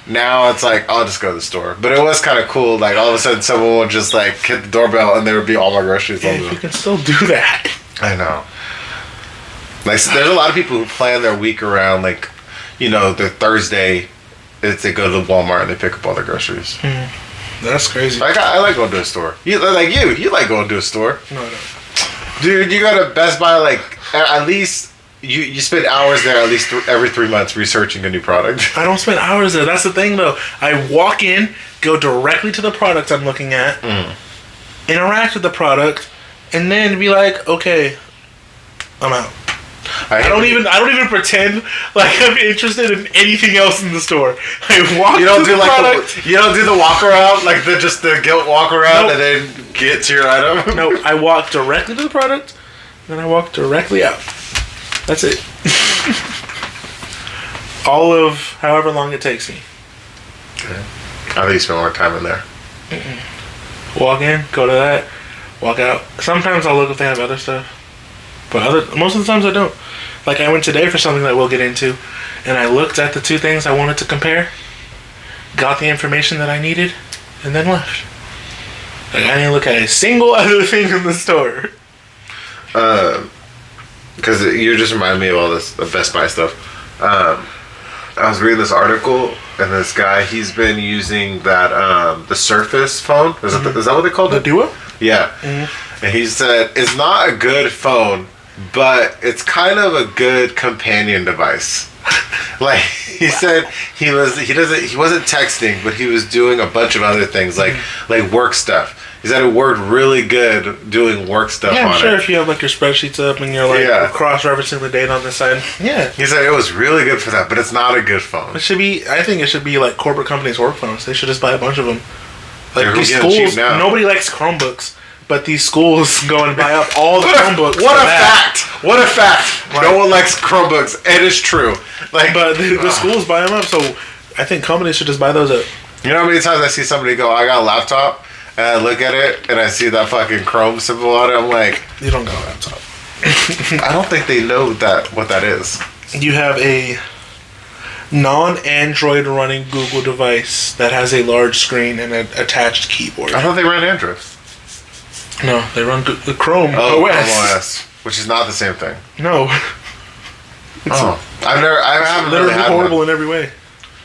now it's like, I'll just go to the store. But it was kind of cool. Like, all of a sudden, someone would just like hit the doorbell and there would be all my groceries on them. You can still do that. I know. Like, so there's a lot of people who plan their week around, like, their Thursday. They go to Walmart and they pick up all their groceries. That's crazy. Like, I like going to a store. You like going to a store. No, I don't. Dude, you go to Best Buy, like, at least you spend hours there at least every 3 months researching a new product. I don't spend hours there. That's the thing, though. I walk in, go directly to the product I'm looking at, interact with the product, and then be like, okay, I'm out. I don't even pretend like I'm interested in anything else in the store. I walk. You don't do you don't do the walk around, like the guilt walk around, and then get to your item. No, I walk directly to the product, then I walk directly out. That's it. All of however long it takes me. Okay. I think you spend more time in there. Walk in, go to that, walk out. Sometimes I'll look if they have other stuff, but most of the times I don't. Like I went today for something that we'll get into, and I looked at the two things I wanted to compare, got the information that I needed, and then left. Like I didn't look at a single other thing in the store. Because you just reminded me of all this the Best Buy stuff. I was reading this article, and this guy, he's been using that the Surface phone. Is that what they called The it? Duo? Yeah. Mm-hmm. And he said it's not a good phone, but it's kind of a good companion device. Like he said, he wasn't texting, but he was doing a bunch of other things like work stuff. He said it worked really good doing work stuff on it. Yeah, sure. If you have like your spreadsheets up and you're like cross-referencing the data on this side. Yeah. He said it was really good for that, but it's not a good phone. It should be. I think it should be like corporate companies' work phones. They should just buy a bunch of them. Like They're these getting schools, cheap now. nobody likes Chromebooks, but these schools go and buy up all the Chromebooks. What a fact! What a fact! Right. No one likes Chromebooks. It is true. Like, but the schools buy them up, so I think companies should just buy those up. you know how many times I see somebody go, "I got a laptop," and I look at it and I see that fucking Chrome symbol on it. I'm like, You don't got a laptop. I don't think they know what that is. You have a non-Android running Google device that has a large screen and an attached keyboard. I thought they ran Android. No, they run the Chrome Oh, OS. Chrome OS, which is not the same thing. No, I haven't really literally had horrible one. in every way.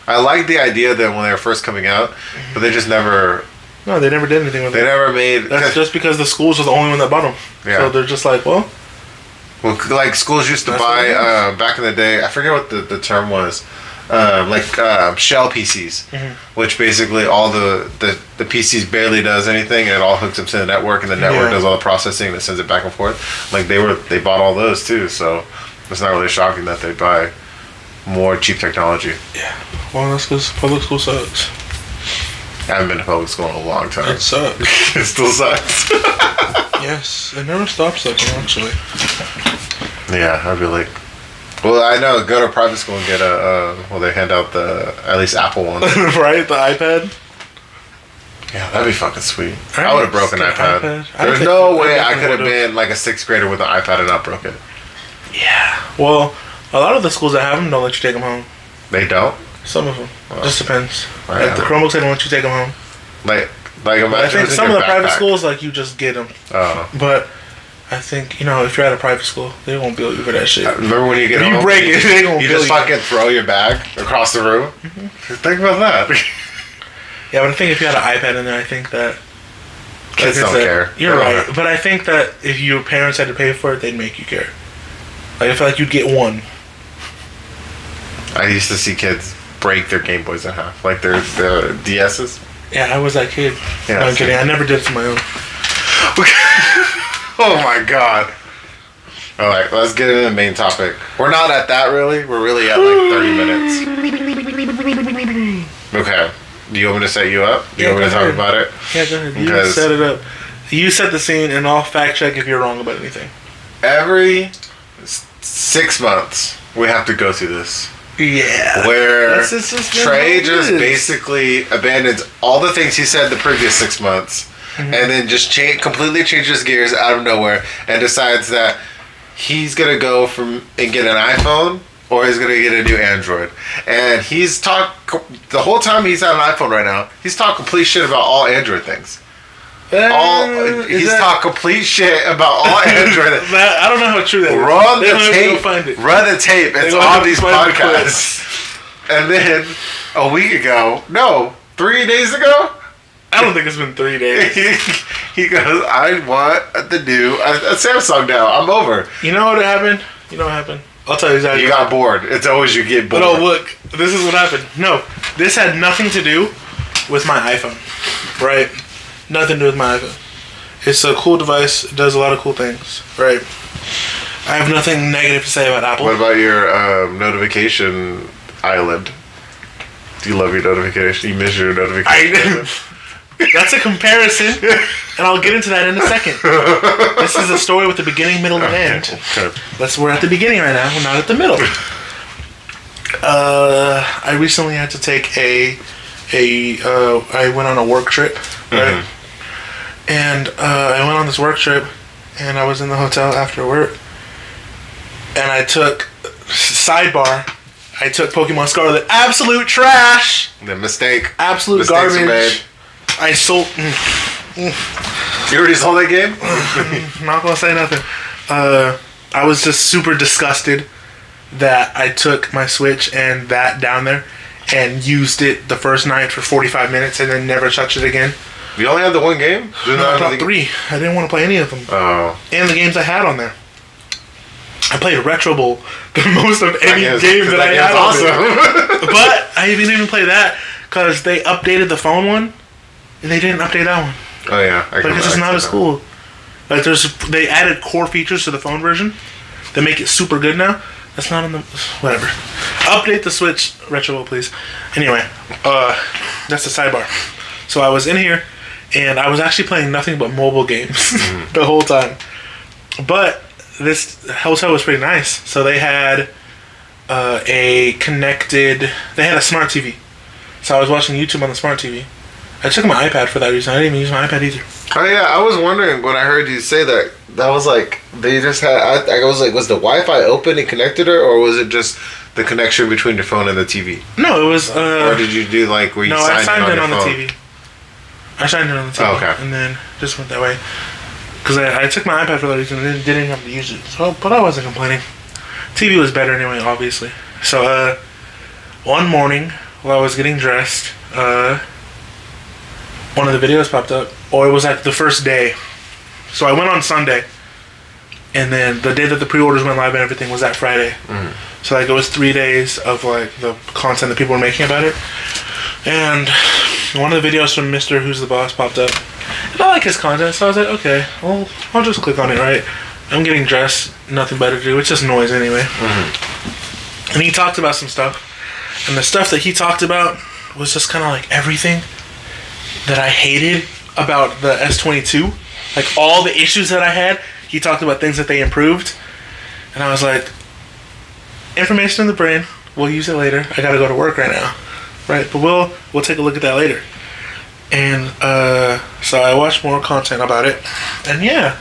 I liked the idea that when they were first coming out, but they just never. No, they never did anything with They it. never made. That's just because the schools are the only one that bought them. Yeah. So they're just like, well, Like schools used to That's buy what it back in the day. I forget what the term was. Shell PCs, which basically all the PCs barely does anything, and it all hooks up to the network, and the network does all the processing and it sends it back and forth. Like they bought all those too, so it's not really shocking that they buy more cheap technology. yeah. Well, that's because public school sucks. I haven't been to public school in a long time. It sucks. It still sucks. Yes, it never stops sucking, actually. Yeah, I'd be like, well, I know, go to private school and get they hand out at least Apple ones. Right? The iPad? Yeah, that'd be fucking sweet. Right, I would have broken an just get iPad. an iPad. There's I no think way I I could have would've. been like a 6th grader with an iPad and not broke it. Yeah. Well, a lot of the schools that have them don't let you take them home. They don't? Some of them. Just depends. Right. Like the Chromebooks, they don't let you take them home. Like But I imagine think it's in some of your the private backpack. schools, like, you just get them. Oh. But I think, if you're at a private school, they won't bill you for that shit. Remember when you get If you home, break it, they gonna you bill just you. fucking throw your bag across the room? Think about that. Yeah, but I think if you had an iPad in there, I think that... Kids don't care. You're They don't right. care. But I think that if your parents had to pay for it, they'd make you care. Like, I feel like you'd get one. I used to see kids break their Game Boys in half. Like their DSs. Yeah, I was that kid. Yeah, no, I'm same. kidding. I never did it to my own. Oh my god. Alright, let's get into the main topic. We're not at that really. We're really at like 30 minutes. Okay. Do you want me to set you up? Do you Yeah, want me to go talk ahead. about it? Yeah, go ahead. You Because- set it up. You set the scene, and I'll fact check if you're wrong about anything. Every 6 months, we have to go through this. Yeah. Where That's just Trey how it just is. basically abandons all the things he said the previous 6 months, Mm-hmm. and then just completely changes gears out of nowhere and decides that he's gonna go and get an iPhone or he's gonna get a new Android. And he's talked the whole time he's had an iPhone right now. He's talked complete shit about all Android things. He's talked complete shit about all Android. I don't know how true that is. Run They don't have the to go tape. find it. Run the tape. It's They don't have on to these find the podcasts. And then a week ago, no, 3 days ago, I don't think it's been 3 days. he goes, I want the new a Samsung now. I'm over. You know what happened? I'll tell you exactly. You got bored. It's always you get bored. But oh, look, this is what happened. No, this had nothing to do with my iPhone, right? Nothing to do with my iPhone. It's a cool device. It does a lot of cool things, right? I have nothing negative to say about Apple. What about your notification island? Do you love your notification? You miss your notification? That's a comparison, and I'll get into that in a second. This is a story with a beginning, middle, and end. Okay. We're at the beginning right now. We're not at the middle. I recently had to take a I went on a work trip, right? And I went on this work trip, and I was in the hotel after work, and I took Pokemon Scarlet. Absolute trash. The mistake. Absolute Mistakes garbage. I sold. You already sold that game? I'm not gonna say nothing. I was just super disgusted that I took my Switch and that down there and used it the first night for 45 minutes and then never touched it again. You only had the one game? No, I bought 3. I didn't want to play any of them. Oh. And the games I had on there. I played Retro Bowl the most of any game that I had on there. But I didn't even play that because they updated the phone one and they didn't update that one. Oh yeah. Because it's not as cool. Like they added core features to the phone version that make it super good now. That's not in the... Whatever. Update the Switch Retro Bowl, please. Anyway, that's the sidebar. So I was in here, and I was actually playing nothing but mobile games the whole time. But this hotel was pretty nice. So they had they had a smart TV. So I was watching YouTube on the smart TV. I took my iPad for that reason. I didn't even use my iPad either. Oh yeah, I was wondering when I heard you say that. That was like they just had. I was like, was the Wi-Fi open and connected, or was it just the connection between your phone and the TV? No, it was. Or did you do like where you signed in on the phone? TV? I signed in on the TV. Oh, okay. And then just went that way because I took my iPad for that reason and didn't have to use it. So, but I wasn't complaining. TV was better anyway, obviously. So one morning while I was getting dressed, one of the videos popped up. Or it was like the first day. So I went on Sunday. And then the day that the pre-orders went live and everything was that Friday. So like it was 3 days of like the content that people were making about it. And one of the videos from Mr. Who's the Boss popped up. And I like his content, so I was like, okay, well, I'll just click on it, right? I'm getting dressed, nothing better to do. It's just noise anyway. And he talked about some stuff. And the stuff that he talked about was just kind of like everything that I hated about the S22, like all the issues that I had. He talked about things that they improved, and I was like, information in the brain, we'll use it later. I gotta go to work right now, right? But we'll take a look at that later. And so I watched more content about it, and yeah,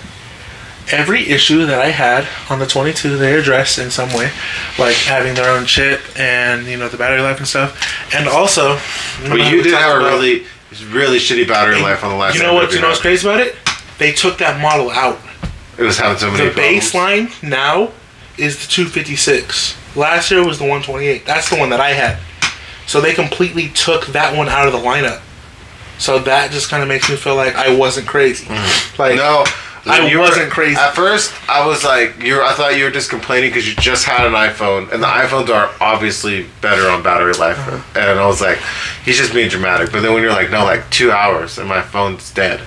every issue that I had on the 22 they addressed in some way, like having their own chip and the battery life and stuff, and also. But you did have a really shitty battery life on the last. You know what's crazy about it? They took that model out. It was having so many problems. The baseline now is the 256. Last year was the 128. That's the one that I had. So they completely took that one out of the lineup. So that just kind of makes me feel like I wasn't crazy. Like no, I wasn't crazy. At first, I was like, I thought you were just complaining because you just had an iPhone, and the iPhones are obviously better on battery life. And I was like, he's just being dramatic. But then when you're like, no, like 2 hours and my phone's dead.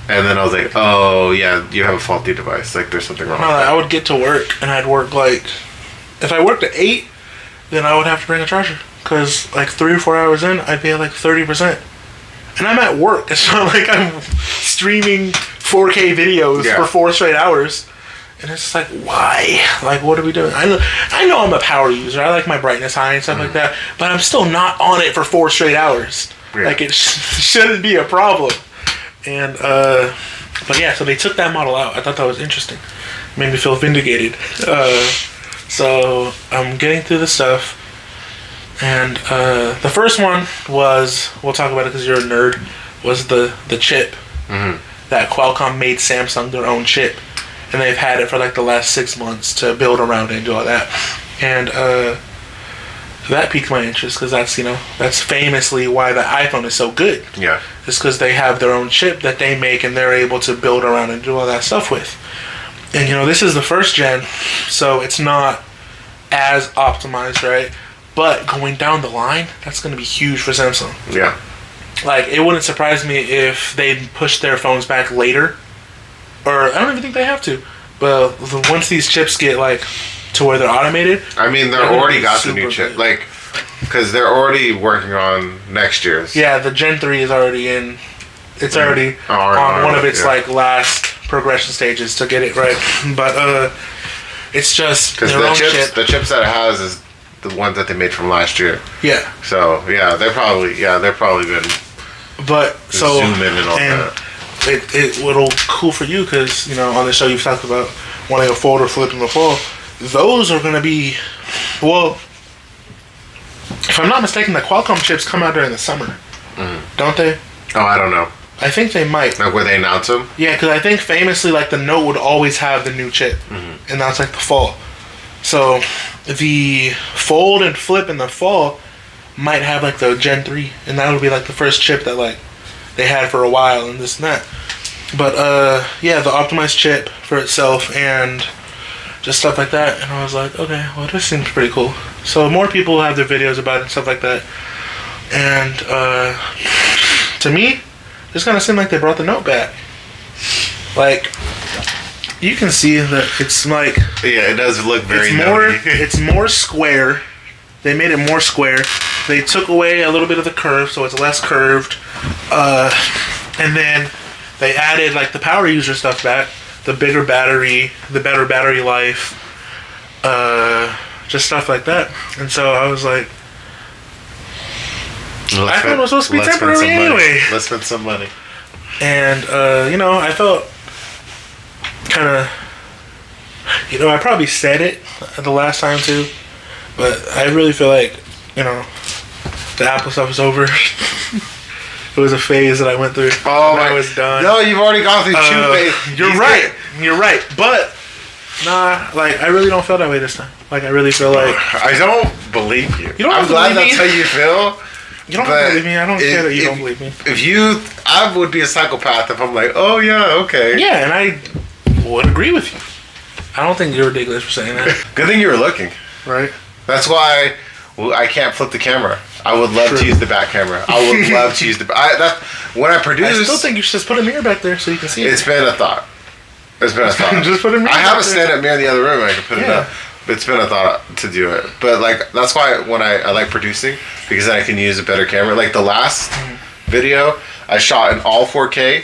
And then I was like, oh, yeah, you have a faulty device. Like, there's something wrong with that. I would get to work, and I'd work, like... If I worked at 8, then I would have to bring a charger. Because, like, 3 or 4 hours in, I'd be at, like, 30%. And I'm at work. It's not like I'm streaming 4K videos for 4 straight hours. And it's just like, why? Like, what are we doing? I know I'm a power user. I like my brightness high and stuff like that. But I'm still not on it for 4 straight hours. Yeah. Like, it shouldn't be a problem. And, but yeah, so they took that model out. I thought that was interesting. Made me feel vindicated. So I'm getting through the stuff. And the first one was, we'll talk about it because you're a nerd, was the chip. That Qualcomm made Samsung their own chip. And they've had it for like the last 6 months to build around it and do all that. And that piqued my interest because that's famously why the iPhone is so good. Yeah. It's because they have their own chip that they make and they're able to build around and do all that stuff with. And this is the first gen, so it's not as optimized, right? But going down the line, that's going to be huge for Samsung. Yeah. Like, it wouldn't surprise me if they pushed their phones back later. Or, I don't even think they have to. But once these chips get, like, to where they're automated... I mean, they're already got the new chip. Good. Like, because they're already working on next year's. Yeah, the Gen 3 is already in... It's already on one of its, like, last progression stages to get it right. But, it's just because the chips that it has is the ones that they made from last year. Yeah. So they're probably been. But so zoom in and all that. It will cool for you because on the show you've talked about wanting a fold or flip in the fall. Those are going to be, well, if I'm not mistaken, the Qualcomm chips come out during the summer, don't they? Oh, I don't know. I think they might. Like where they announce them? Yeah, because I think famously, like, the Note would always have the new chip, and that's like the fall. So the fold and flip in the fall might have like the Gen 3, and that would be like the first chip that like they had for a while and this and that. But yeah, the optimized chip for itself and just stuff like that. And I was like, okay, well, this seems pretty cool. So more people have their videos about it and stuff like that. And to me, it's kind of seemed like they brought the Note back. Like, you can see that it's like, yeah, it does look very it's more square. They made it more square. They took away a little bit of the curve, so it's less curved. And then they added like the power user stuff back, the bigger battery, the better battery life, just stuff like that. And so I was like, I thought it was supposed to be temporary anyway. Let's spend some money. And I felt kind of, I probably said it the last time too, but I really feel like, the Apple stuff is over. It was a phase that I went through. Oh, I was done. No, you've already gone through two phases. You're right. You're right. But nah, like I really don't feel that way this time. Like I really feel like I don't believe you. You don't I'm glad believe that's me? how you feel. You don't believe me. I don't care that you don't believe me. I would be a psychopath if I'm like, oh yeah, okay. Yeah, and I would agree with you. I don't think you're ridiculous for saying that. Good thing you were looking. Right. That's why I can't flip the camera. I would love to use the back camera. I would love to use when I produce. I still think you should just put a mirror back there so you can see it. It's been a thought. Just put a mirror. I have a back stand-up mirror in the other room. I can put it up. It's been a thought to do it, but like that's why when I like producing because then I can use a better camera. Like the last video, I shot in all 4K,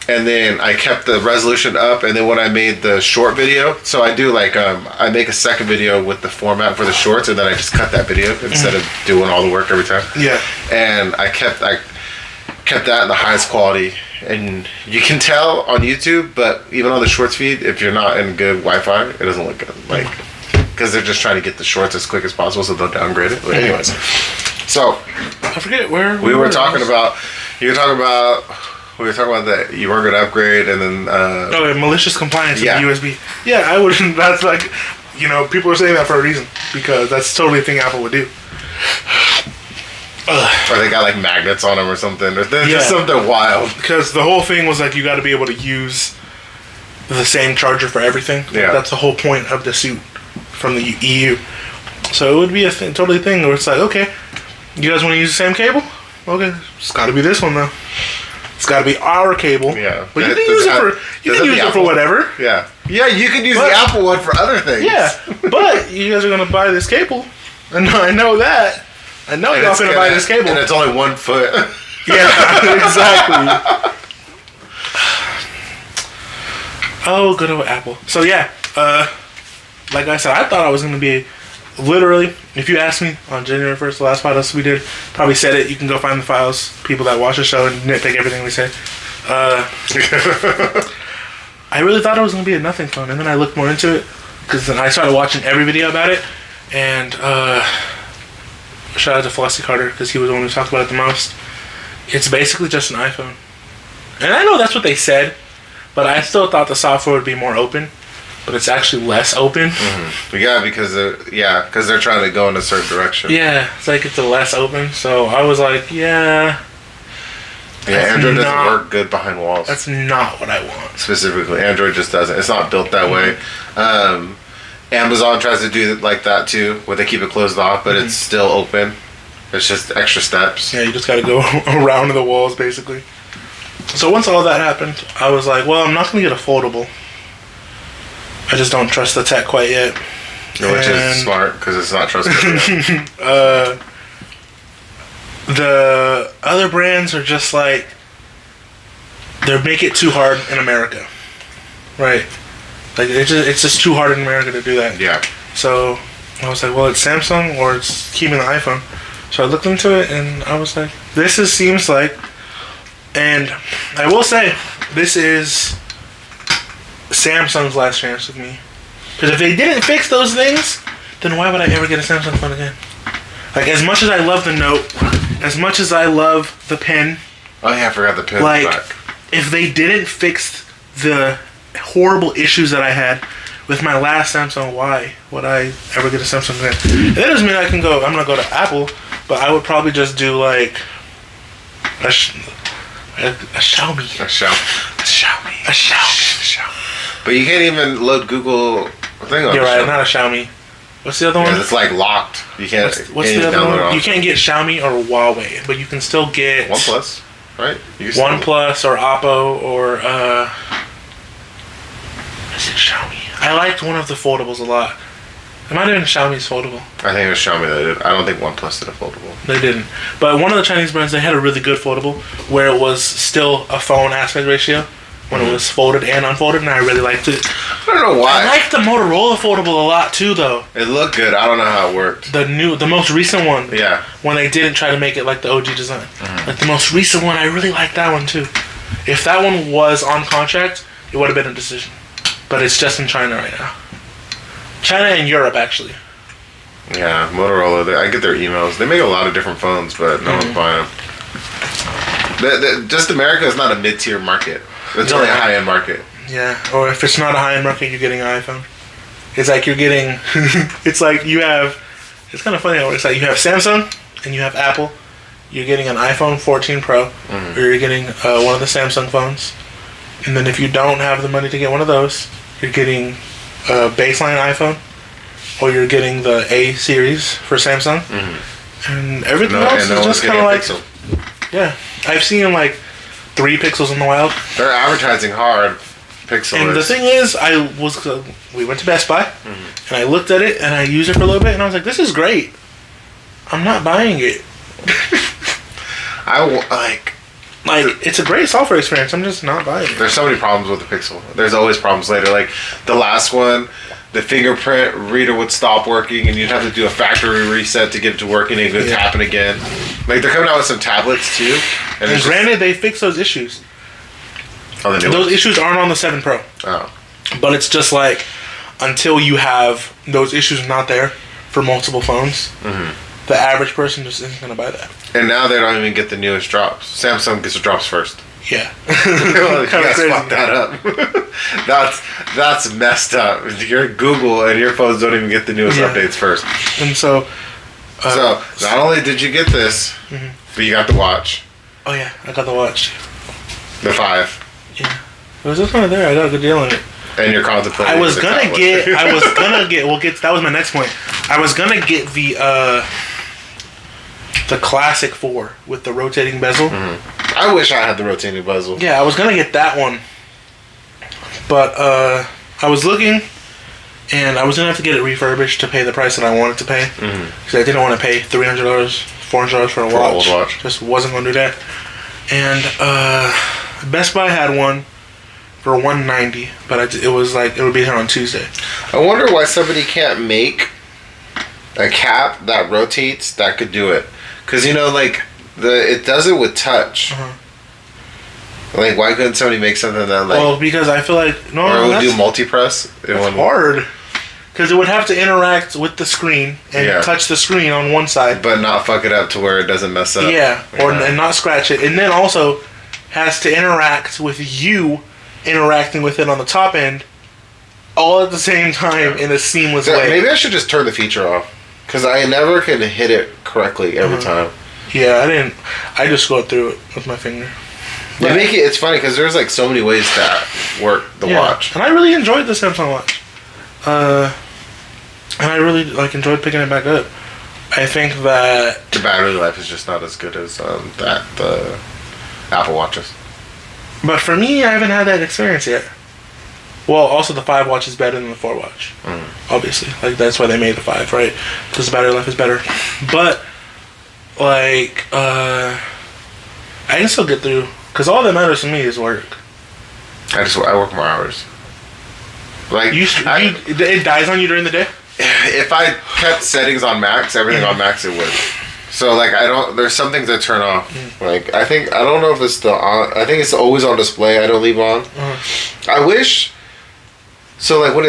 and then I kept the resolution up. And then when I made the short video, so I do like I make a second video with the format for the shorts, and then I just cut that video instead of doing all the work every time. Yeah. And I kept that in the highest quality, and you can tell on YouTube, but even on the shorts feed, if you're not in good Wi-Fi, it doesn't look good. Like. Because they're just trying to get the shorts as quick as possible, so they'll downgrade it. But anyways, so I forget where we were talking about. We were talking about that you were going to upgrade, and then malicious compliance with USB. Yeah, I wouldn't. That's like, people are saying that for a reason because that's totally a thing Apple would do. Or they got like magnets on them or something. Or there's just something wild. Because the whole thing was like you got to be able to use the same charger for everything. Yeah, that's the whole point of the suit. From the EU. So it would be a totally thing where it's like, okay, you guys want to use the same cable? Okay, it's got to be this one though. It's got to be our cable. Yeah. But you can use it for whatever. Yeah. Yeah, you can use the Apple one for other things. Yeah, but you guys are going to buy this cable. And I know that. I know y'all going to buy this cable. And it's only 1 foot. Yeah, exactly. Oh, good old Apple. So yeah, like I said, I thought I was going to be literally, if you asked me on January 1st, the last podcast we did, probably said it. You can go find the files, people that watch the show, and nitpick everything we say. I really thought it was going to be a nothing phone, and then I looked more into it, because then I started watching every video about it, and shout out to Flossie Carter, because he was the one who talked about it the most. It's basically just an iPhone. And I know that's what they said, but I still thought the software would be more open. But it's actually less open. Mm-hmm. Yeah, because they're trying to go in a certain direction. Yeah, it's like it's a less open. So I was like, yeah. Yeah, Android doesn't work good behind walls. That's not what I want. Specifically, Android just doesn't. It's not built that way. Amazon tries to do it like that too, where they keep it closed off, but it's still open. It's just extra steps. Yeah, you just got to go around the walls, basically. So once all that happened, I was like, well, I'm not going to get a foldable. I just don't trust the tech quite yet. Which is smart, because it's not trustworthy. The other brands are just like, they make it too hard in America. Right. Like, it's just too hard in America to do that. Yeah. So, I was like, well, it's Samsung or it's keeping the iPhone. So I looked into it and I was like, seems like, and I will say, this is Samsung's last chance with me. Because if they didn't fix those things, then why would I ever get a Samsung phone again? Like, as much as I love the Note, as much as I love the pen. Oh yeah, I forgot the pen. Like, back. if they didn't fix the horrible issues that I had with my last Samsung, why would I ever get a Samsung again? That doesn't mean I'm gonna go to Apple, but I would probably just do like a Xiaomi. A Xiaomi. But you can't even load Google thing on. You're right, Xiaomi. not a Xiaomi. What's the other one? It's like locked. You can't. What's the other one? You can't get Xiaomi or Huawei, but you can still get OnePlus, right? OnePlus or Oppo or is it Xiaomi? I liked one of the foldables a lot. It might have been Xiaomi's foldable. I think it was Xiaomi that did. I don't think OnePlus did a foldable. They didn't. But one of the Chinese brands, they had a really good foldable where it was still a phone aspect ratio when it was folded and unfolded, and I really liked it. I don't know why. I liked the Motorola foldable a lot too, though. It looked good. I don't know how it worked. The most recent one. Yeah. When they didn't try to make it like the OG design. Like the most recent one, I really liked that one too. If that one was on contract, it would have been a decision. But it's just in China right now. China and Europe, actually. Yeah, Motorola. I get their emails. They make a lot of different phones, but no one's buying them. Just America is not a mid-tier market. It's only a high-end market. Yeah, or if it's not a high-end market, you're getting an iPhone. It's like you're getting... it's like you have... It's kind of funny how it's like you have Samsung and you have Apple. You're getting an iPhone 14 Pro, or you're getting one of the Samsung phones. And then if you don't have the money to get one of those, you're getting a baseline iPhone, or you're getting the A series for Samsung, and everything else is just kind of like, Pixel. Yeah, I've seen like 3 pixels in the wild. They're advertising hard. Pixel. And the thing is, we went to Best Buy, and I looked at it, and I used it for a little bit, and I was like, this is great. I'm not buying it. Like, it's a great software experience. I'm just not buying it. There's so many problems with the Pixel. There's always problems later. Like, the last one, the fingerprint reader would stop working, and you'd have to do a factory reset to get it to work, and it would happen again. Like, they're coming out with some tablets, too. And granted, they fixed those issues. Oh, those issues aren't on the 7 Pro. Oh. But it's just like, until you have those issues not there for multiple phones, the average person just isn't going to buy that. And now they don't even get the newest drops. Samsung gets the drops first. Yeah. You guys fucked that up. That's messed up. Your Google and your phones don't even get the newest updates first. And so not only did you get this, but you got the watch. Oh yeah, I got the watch. The 5. Yeah. It was just kind of there. I got a good deal on it. And you're contemplating. That was my next point. I was gonna get the classic 4 with the rotating bezel. I wish I had the rotating bezel. Yeah, I was gonna get that one, but I was looking, and I was gonna have to get it refurbished to pay the price that I wanted to pay, because I didn't want to pay $300, $400 for a watch. Old watch. Just wasn't gonna do that. And Best Buy had one for $190, but it was like it would be here on Tuesday. I wonder why somebody can't make a cap that rotates that could do it. Because, like, it does it with touch. Like, why couldn't somebody make something that, like... Well, because I feel like... No, or it would do multi-press. It's hard. Because it would have to interact with the screen and touch the screen on one side. But not fuck it up to where it doesn't mess up. Yeah, and not scratch it. And then also has to interact with you interacting with it on the top end all at the same time in a seamless way. Maybe I should just turn the feature off. Because I never can hit it correctly every time. Yeah, I didn't. I just scrolled through it with my finger. But it's funny because there's like so many ways to work the watch. And I really enjoyed the Samsung watch. And I really enjoyed picking it back up. I think that the battery life is just not as good as the Apple Watches. But for me, I haven't had that experience yet. Well, also the 5 watch is better than the 4 watch. Obviously. Like, that's why they made the 5, right? Because the battery life is better. But, I can still get through. Because all that matters to me is work. I work more hours. Like, it dies on you during the day? if I kept settings on max, everything on max, it would. So like there's some things I turn off. Like I don't know if it's still on. I think it's always on display. I don't leave on. I wish. So like when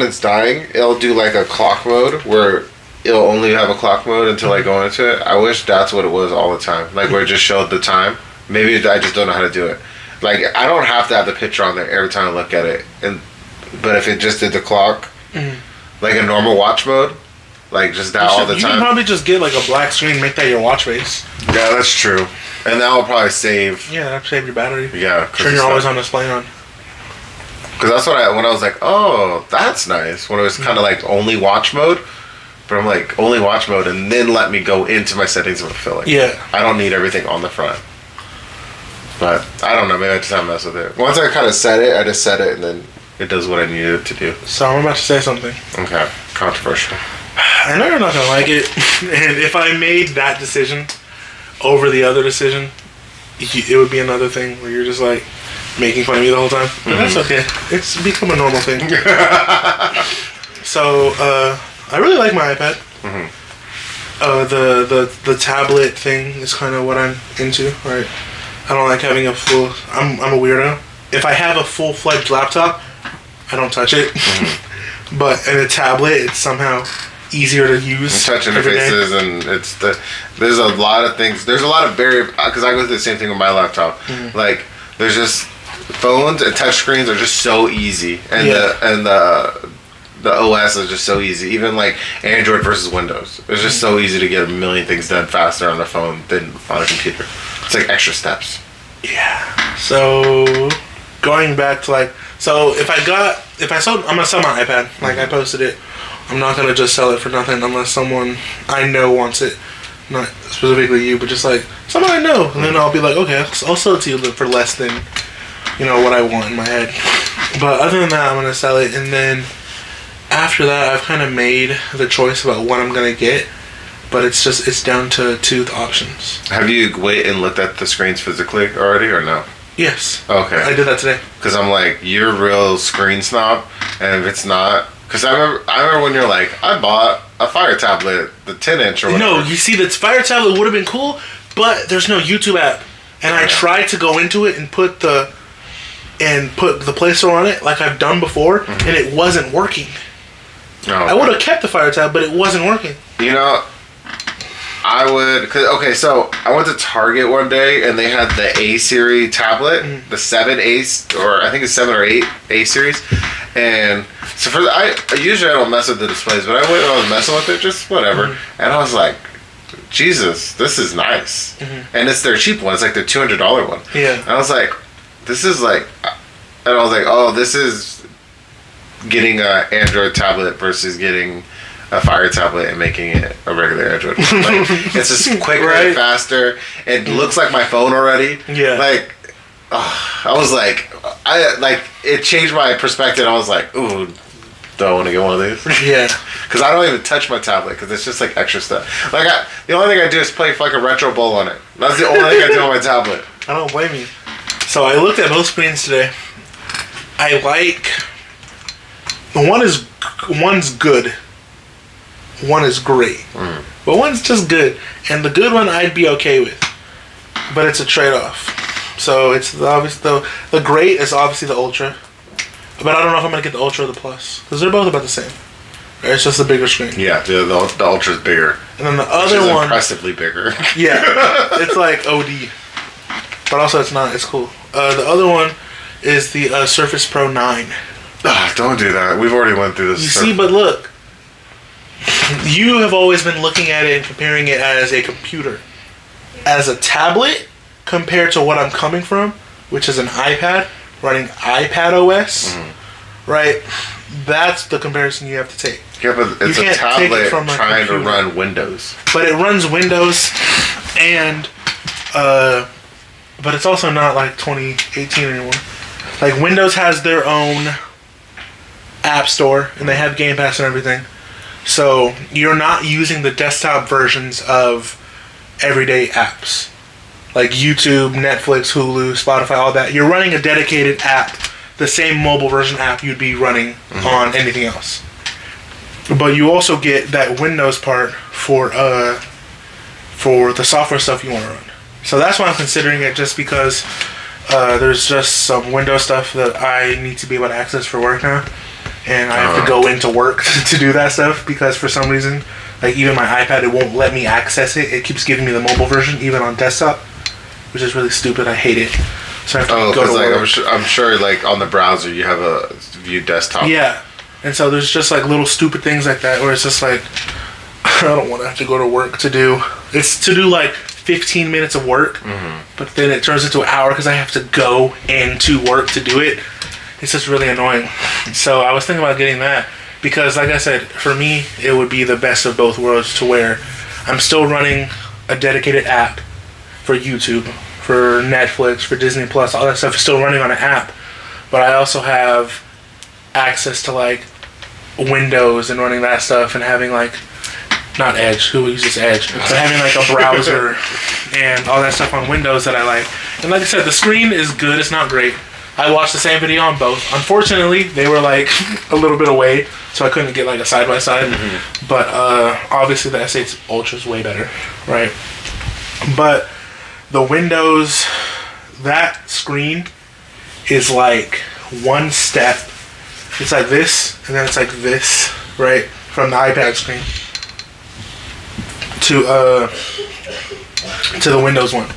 it's dying, it'll do like a clock mode where it'll only have a clock mode until I go into it. I wish that's what it was all the time. Like where it just showed the time. Maybe I just don't know how to do it. Like I don't have to have the picture on there every time I look at it. But if it just did the clock, like a normal watch mode. Like just that all the time. You can probably just get like a black screen, make that your watch face. Yeah, that's true. And that will probably save. Yeah, that'll save your battery. Yeah, turn you're always on display on. Because that's what when I was like, oh, that's nice. When it was kind of like only watch mode, but I'm like only watch mode, and then let me go into my settings if I feel like. Yeah. I don't need everything on the front. But I don't know. Maybe I just haven't messed with it. Once I kind of set it, I just set it, and then it does what I needed it to do. So I'm about to say something. Okay, controversial. I know you're not gonna like it, and if I made that decision over the other decision, it would be another thing where you're just like making fun of me the whole time. But that's okay. It's become a normal thing. So I really like my iPad. The tablet thing is kind of what I'm into. Right? I don't like having a full. I'm a weirdo. If I have a full-fledged laptop, I don't touch it. But in a tablet, it's somehow easier to use. Touch interfaces, and there's a lot of things. There's a lot of because I go through the same thing with my laptop. Like there's just phones and touch screens are just so easy, and the OS is just so easy. Even like Android versus Windows, it's just so easy to get a million things done faster on the phone than on a computer. It's like extra steps. Yeah. So going back to I'm gonna sell my iPad. Like I posted it. I'm not gonna just sell it for nothing unless someone I know wants it. Not specifically you, but just like someone I know. And then I'll be like, okay, I'll sell it to you for less than, what I want in my head. But other than that, I'm gonna sell it. And then after that, I've kind of made the choice about what I'm gonna get. But it's down to two options. Have you wait and looked at the screens physically already or no? Yes. Okay. I did that today. Because I'm like, you're a real screen snob, and if it's not, because I remember when you're like, I bought a Fire tablet, the 10-inch or whatever. No, you see, the Fire tablet would have been cool, but there's no YouTube app, and I tried to go into it and put the Play Store on it like I've done before, and it wasn't working. Oh, okay. I would have kept the Fire tab, but it wasn't working. I would, so I went to Target one day and they had the A series tablet, the 7A, or I think it's 7 or 8 A series, and so I usually don't mess with the displays, but I went and I was messing with it, just whatever, and I was like, Jesus, this is nice, and it's their cheap one, it's like their $200 one, and I was like, this is like, and I was like, oh, this is getting an Android tablet versus getting a Fire tablet and making it a regular Android. Like, it's just quicker and faster. It looks like my phone already. Yeah. Like, I was like, it changed my perspective. I was like, ooh, do I want to get one of these? Yeah. Because I don't even touch my tablet because it's just like extra stuff. Like, the only thing I do is play like a retro bowl on it. That's the only thing I do on my tablet. I don't blame you. So I looked at both screens today. I like, one's good. One is great, but one's just good, and the good one I'd be okay with, but it's a trade-off. So it's the great is obviously the Ultra, but I don't know if I'm gonna get the Ultra or the Plus because they're both about the same. Right? It's just a bigger screen. Yeah, the Ultra's bigger, and then the other one impressively bigger. Yeah, it's like OD, but also it's not. It's cool. The other one is the Surface Pro 9. Don't do that. We've already went through this. You see, but look. You have always been looking at it and comparing it as a computer. As a tablet, compared to what I'm coming from, which is an iPad, running iPad OS, right? That's the comparison you have to take. Yeah, but it's a tablet trying to run Windows. But it runs Windows, and, but it's also not like 2018 anymore. Like, Windows has their own app store, and they have Game Pass and everything. So you're not using the desktop versions of everyday apps like YouTube, Netflix, Hulu, Spotify, all that. You're running a dedicated app, the same mobile version app you'd be running on anything else. but you also get that Windows part for the software stuff you want to run. So that's why I'm considering it, just because there's just some Windows stuff that I need to be able to access for work now, and I have to go into work to do that stuff, because for some reason, like even my iPad, it won't let me access it. It keeps giving me the mobile version, even on desktop, which is really stupid. I hate it. So I have to go to work. I'm sure like on the browser you have a view desktop. Yeah, and so there's just like little stupid things like that where it's just like, I don't want to have to go to work to do. It's to do like 15 minutes of work, but then it turns into an hour because I have to go into work to do it. It's just really annoying. So I was thinking about getting that, because like I said, for me, it would be the best of both worlds, to where I'm still running a dedicated app for YouTube, for Netflix, for Disney Plus, all that stuff is still running on an app, but I also have access to like Windows and running that stuff, and having like, not Edge, who uses Edge, but having like a browser and all that stuff on Windows that I like. And like I said, the screen is good, it's not great. I watched the same video on both. Unfortunately, they were like a little bit away, so I couldn't get like a side-by-side. But obviously the S8 Ultra is way better, right? But the Windows, that screen is like one step. It's like this, and then it's like this, right? From the iPad screen to the Windows one.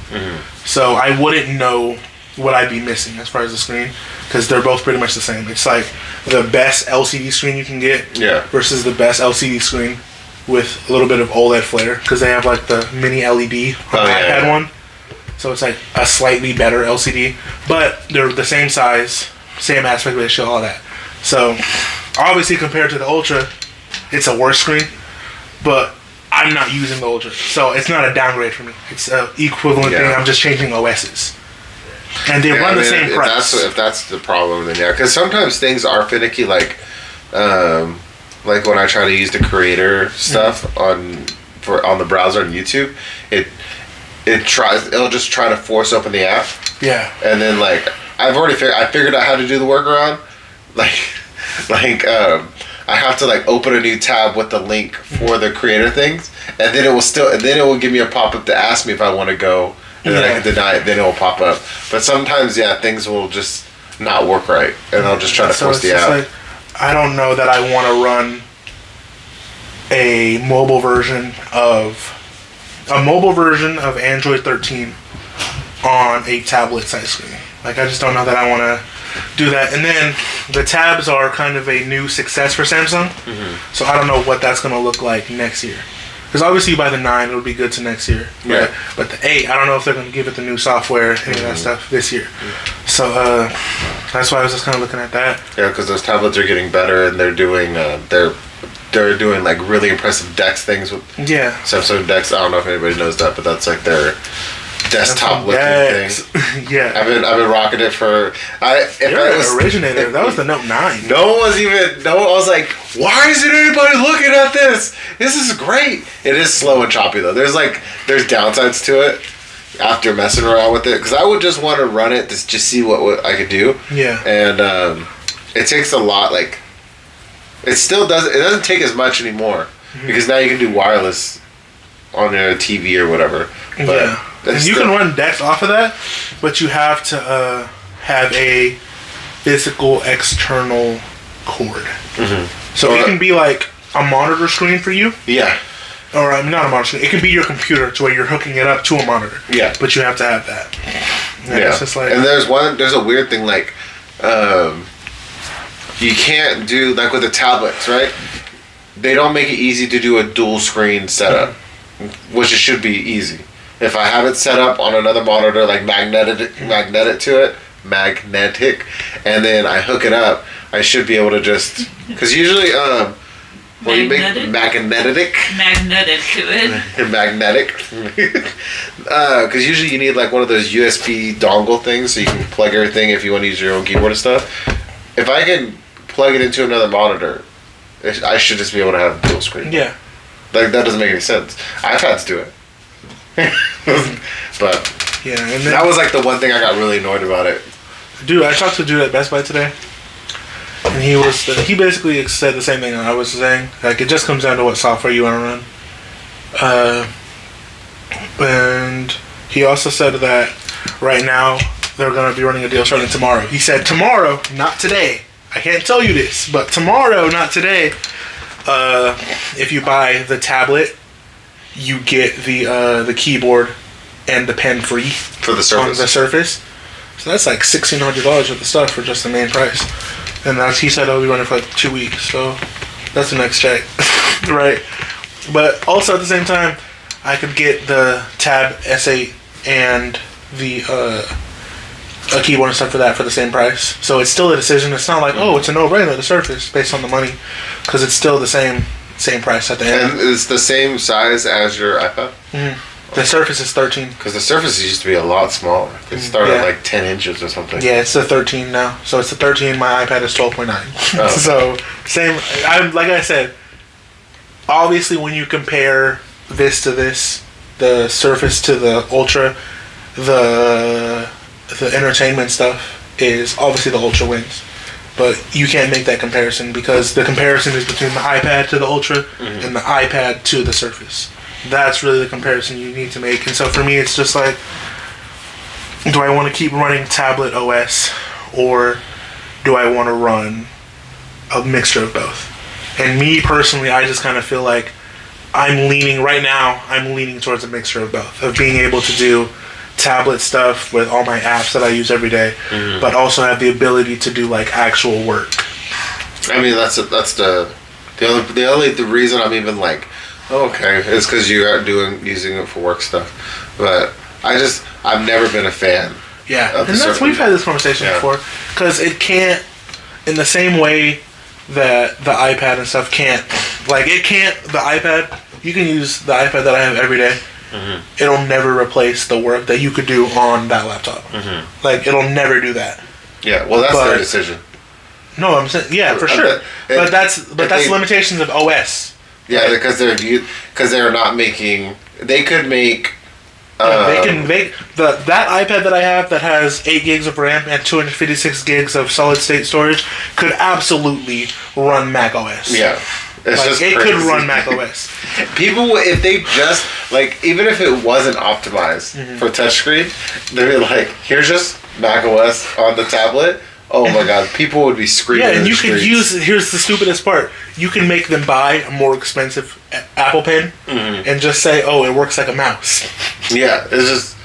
So I wouldn't know what I'd be missing as far as the screen, because they're both pretty much the same. It's like the best LCD screen you can get versus the best LCD screen with a little bit of OLED flair, because they have like the mini LED on the iPad one. So it's like a slightly better LCD, but they're the same size, same aspect ratio, all that. So obviously compared to the Ultra, it's a worse screen, but I'm not using the Ultra, so it's not a downgrade for me. It's an equivalent thing. I'm just changing OSs. And they run the same price. If that's the problem, then yeah. Because sometimes things are finicky. Like when I try to use the creator stuff on the browser on YouTube, it'll just try to force open the app. Yeah. And then like I figured out how to do the workaround. I have to like open a new tab with the link for the creator things, and then it will give me a pop up to ask me if I want to go. And then I can deny it, then it will pop up. But sometimes, things will just not work right, and I'll just try to force the app. Like, I don't know that I want to run a mobile version of Android 13 on a tablet size screen. Like, I just don't know that I want to do that. And then the tabs are kind of a new success for Samsung, so I don't know what that's going to look like next year. Because obviously by the 9, it'll be good to next year. Yeah. But the 8, I don't know if they're going to give it the new software, any of that stuff this year. So that's why I was just kind of looking at that. Yeah, because those tablets are getting better, and they're doing they're doing like really impressive DeX things with Samsung DeX. I don't know if anybody knows that, but that's like their desktop looking thing. Yeah. I've been rocking it for. You're an originator. That was the Note 9. No one was like, why isn't anybody looking at this? This is great. It is slow and choppy though. There's downsides to it after messing around with it, because I would just want to run it to just see what I could do. Yeah. And it takes a lot. Like, it doesn't take as much anymore, because now you can do wireless on your TV or whatever. But and you can run DeX off of that, but you have to have a physical external cord. So it can be like a monitor screen for you. Yeah. Or not a monitor screen. It can be your computer to where you're hooking it up to a monitor. Yeah. But you have to have that. And it's just like, and there's a weird thing like, you can't do like with the tablets, right? They don't make it easy to do a dual screen setup, which it should be easy. If I have it set up on another monitor, like magnetic to it, and then I hook it up, I should be able to just, because usually, you make magnetic to it. Magnetic, because usually you need like one of those USB dongle things so you can plug everything if you want to use your own keyboard and stuff. If I can plug it into another monitor, I should just be able to have dual screen. Yeah. Like, that doesn't make any sense. iPads do it. But and that was like the one thing I got really annoyed about it. Dude, I talked to a dude at Best Buy today, And he basically said the same thing I was saying. Like, it just comes down to what software you want to run. And he also said that right now they're going to be running a deal starting tomorrow. He said tomorrow, not today. I can't tell you this, but tomorrow, not today. If you buy the tablet, you get the keyboard and the pen free for the Surface. On the Surface. So that's like $1,600 of the stuff for just the main price. And he said it'll be running for like 2 weeks. So that's the next check, right? But also at the same time, I could get the Tab S8 and the a keyboard and stuff for that for the same price. So it's still a decision. It's not like, oh, it's a no-brainer, the Surface, based on the money, because it's still the same price at the end. And it's the same size as your iPad? Mm-hmm. The Surface is 13. Because the Surface used to be a lot smaller. It started at like 10 inches or something. Yeah, it's the 13 now. So it's the 13. My iPad is 12.9. Oh. So same. Like I said, obviously when you compare this to this, the Surface to the Ultra, the entertainment stuff is obviously the Ultra wins. But you can't make that comparison because the comparison is between the iPad to the Ultra and the iPad to the Surface. That's really the comparison you need to make. And so for me, it's just like, do I want to keep running tablet OS or do I want to run a mixture of both? And me personally, I just kind of feel like I'm leaning towards a mixture of both, of being able to do tablet stuff with all my apps that I use every day, but also have the ability to do like actual work. I mean, that's the reason I'm even like, okay, it's because you are using it for work stuff. But I've never been a fan. Yeah, and we've had this conversation before, because it can't, in the same way that the iPad and stuff can't, like the iPad, you can use the iPad that I have every day. It'll never replace the work that you could do on that laptop. Like, it'll never do that. Yeah, well, that's their decision. No, I'm saying, yeah, for sure. But that's limitations of OS. Yeah, right? because they're not making. They could make. They can make that iPad that I have that has 8 gigs of RAM and 256 gigs of solid state storage could absolutely run Mac OS. Yeah. It could run Mac OS. People, if they just, like, even if it wasn't optimized for touchscreen, they'd be like, here's just Mac OS on the tablet. Oh my god, people would be screaming. Yeah, and you could here's the stupidest part. You can make them buy a more expensive Apple Pen and just say, oh, it works like a mouse. Yeah, it's just,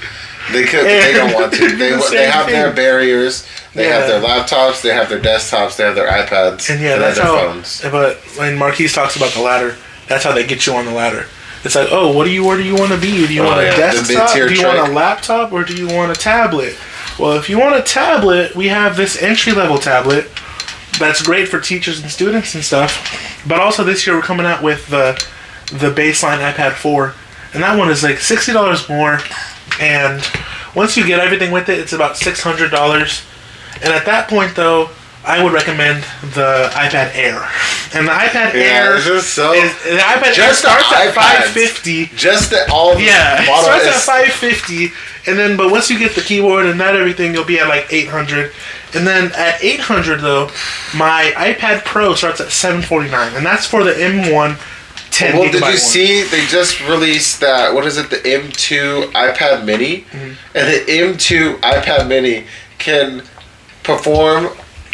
they don't want to. They have their barriers. They have their laptops, they have their desktops, they have their iPads, and that's their how, phones. But when Marquise talks about the ladder, that's how they get you on the ladder. It's like, oh, where do you want to be? Do you want a desktop? Do you want a laptop? Or do you want a tablet? Well, if you want a tablet, we have this entry-level tablet that's great for teachers and students and stuff. But also this year we're coming out with the baseline iPad 4, and that one is like $60 more. And once you get everything with it, it's about $600. And at that point, though, I would recommend the iPad Air. And the iPad Air starts at $550. Just the all the model it starts at $550, and then but once you get the keyboard and everything, you'll be at like $800. And then at $800 though, my iPad Pro starts at $749, and that's for the M1 10 gigabyte. Well, did you see they just released that? What is it? The M2 iPad Mini, and the M2 iPad Mini can perform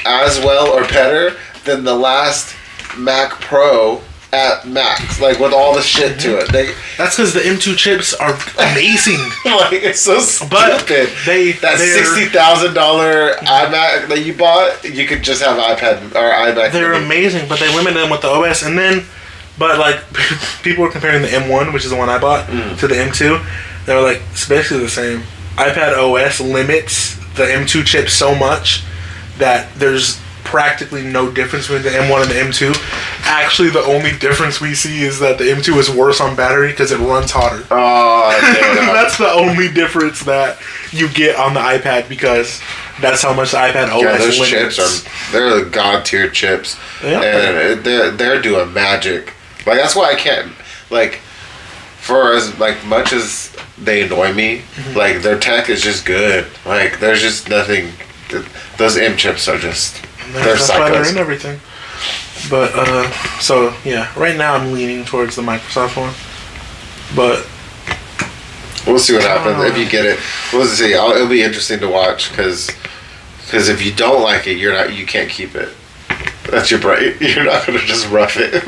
as well or better than the last Mac Pro at max, like with all the shit to it. That's because the M2 chips are amazing. Like, it's so stupid. But that $60,000 iMac that you bought, you could just have iPad or iMac. They're amazing, but they limit them with the OS, and then, but like people were comparing the M1, which is the one I bought, to the M2. They were like, it's basically the same. iPad OS limits the M2 chip so much that there's practically no difference between the M1 and the M2. Actually, the only difference we see is that the M2 is worse on battery because it runs hotter. That's the only difference that you get on the iPad, because that's how much the iPad OS those limits. Chips they're god tier chips, and they're doing magic. Like, that's why I can't, like, for as like much as they annoy me, like, their tech is just good. Like, there's just nothing. Those M chips are just And that's why they're in everything. But so yeah, right now I'm leaning towards the Microsoft one. But we'll see what happens if you get it. We'll see. It'll be interesting to watch because if you don't like it, you can't keep it. That's your brain. You're not gonna just rough it.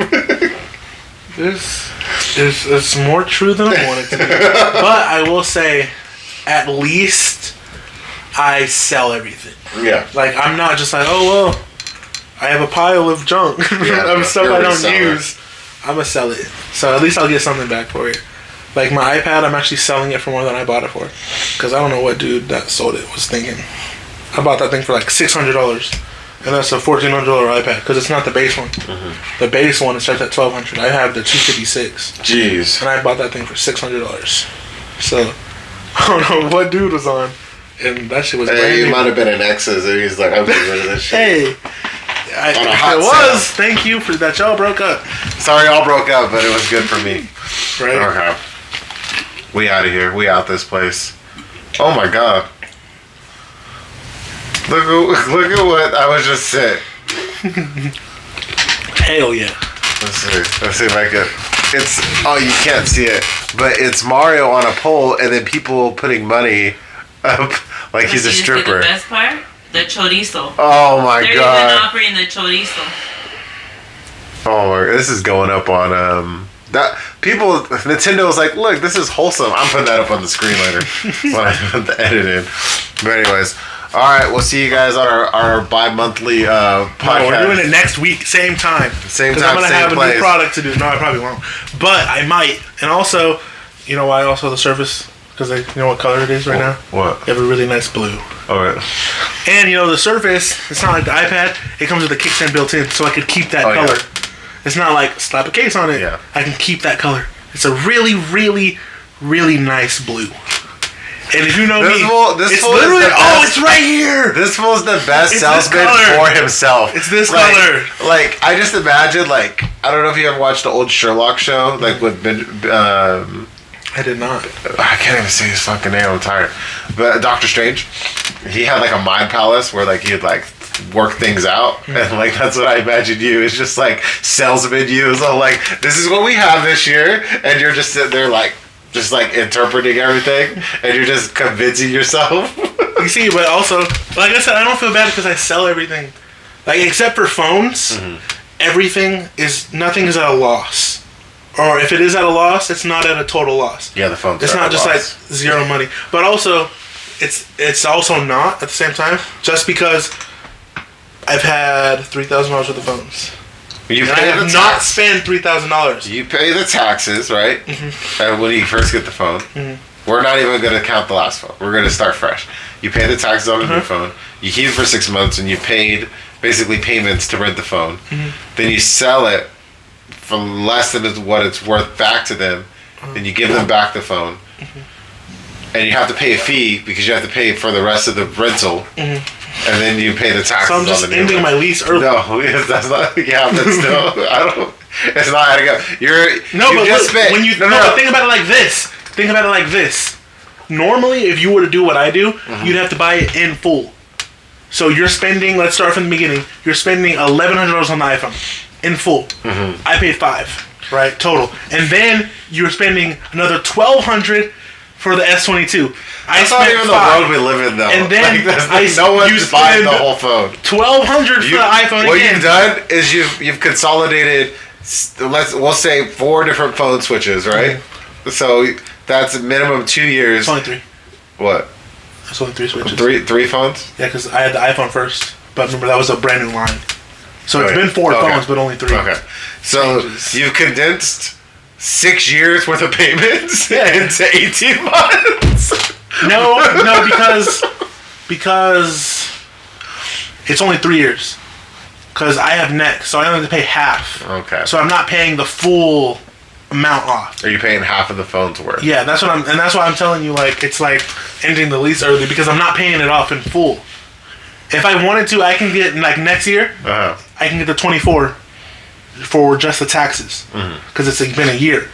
It's more true than I want it to be. But I will say, at least I sell everything. Yeah. Like, I'm not just like, oh, well, I have a pile of junk. Of stuff I don't use. I'm going to sell it. So at least I'll get something back for it. Like, my iPad, I'm actually selling it for more than I bought it for. Because I don't know what dude that sold it was thinking. I bought that thing for like $600. And that's a $1,400 iPad, because it's not the base one. Mm-hmm. The base one starts at $1,200. I have the 256. Jeez. And I bought that thing for $600. So, I don't know what dude was on. And that shit was brand new. He might have been an X's, and he's like, I'm getting rid of this shit. Hey. It was. Thank you for that. Y'all broke up. Sorry y'all broke up, but it was good for me. Right? Okay. We out of here. We out this place. Oh my god. Look at what I was just saying. Hell yeah. Let's see if I can. It's, oh, you can't see it, but it's Mario on a pole and then people putting money up like he's a stripper. The best part? The chorizo. Oh my god. They're even offering the chorizo. Oh my, this is going up on that people. Nintendo was like, look, this is wholesome. I'm putting that up on the screen later when I put the edit in. But anyways. All right, we'll see you guys on our bi-monthly podcast. No, we're doing it next week, same time. Same time, I'm going to have place. a new product to do. No, I probably won't. But I might. And also, you know why also the Surface? Because you know what color it is right now? What? They have a really nice blue. All right. And, you know, the Surface, it's not like the iPad. It comes with a kickstand built in, so I could keep that color. Yeah. It's not like slap a case on it. Yeah. I can keep that color. It's a really, really, really nice blue. And if you know this me, it's literally, it's right here. This fool's the best salesman for himself. It's this color. Like, I just imagine, like, I don't know if you ever watched the old Sherlock show, like with I did not. I can't even say his fucking name. I'm tired. But Doctor Strange, he had like a mind palace where like he'd like work things out, and like that's what I imagine you. It's just like salesman you. It's all like, this is what we have this year, and you're just sitting there like. Just like interpreting everything, and you're just convincing yourself. You see, but also, like I said, I don't feel bad because I sell everything. Like, except for phones, nothing is at a loss. Or if it is at a loss, it's not at a total loss. Yeah, the phone's It's not just like zero money. But also, it's also not at the same time, just because I've had $3,000 worth of phones. I have not spent $3,000. You pay the taxes, right? Mm-hmm. When you first get the phone. Mm-hmm. We're not even going to count the last phone. We're going to start fresh. You pay the taxes on the new phone. You keep it for 6 months, and you paid basically payments to rent the phone. Mm-hmm. Then you sell it for less than what it's worth back to them. Then you give them back the phone. Mm-hmm. And you have to pay a fee because you have to pay for the rest of the rental. Mm-hmm. And then you pay the taxes on the new. So I'm just ending my lease early. No, that's not. Yeah, that's no. I don't. It's not adding up. When you think about it like this. Think about it like this. Normally, if you were to do what I do, you'd have to buy it in full. So you're spending. Let's start from the beginning. You're spending $1,100 on the iPhone in full. Mm-hmm. I paid $500, right, total, and then you're spending another $1,200 for the S22. That's not even the world we live in, though. And then no one's buying the whole phone. $1,200 for the iPhone. What you've done is you've consolidated. We'll say 4 different phone switches, right? Mm-hmm. So that's a minimum 2 years. It's only 3. What? It's only 3 switches. Three phones? Yeah, because I had the iPhone first, but remember that was a brand new line. So it's been 4 phones, but only 3. Okay, so you've condensed 6 years worth of payments into 18 months. No, because it's only 3 years. Because I have next, so I only have to pay half. Okay. So I'm not paying the full amount off. Are you paying half of the phone's worth? Yeah, that's why I'm telling you, like, it's like ending the lease early because I'm not paying it off in full. If I wanted to, I can get, like, next year, I can get the 24 for just the taxes. Because it's been a year.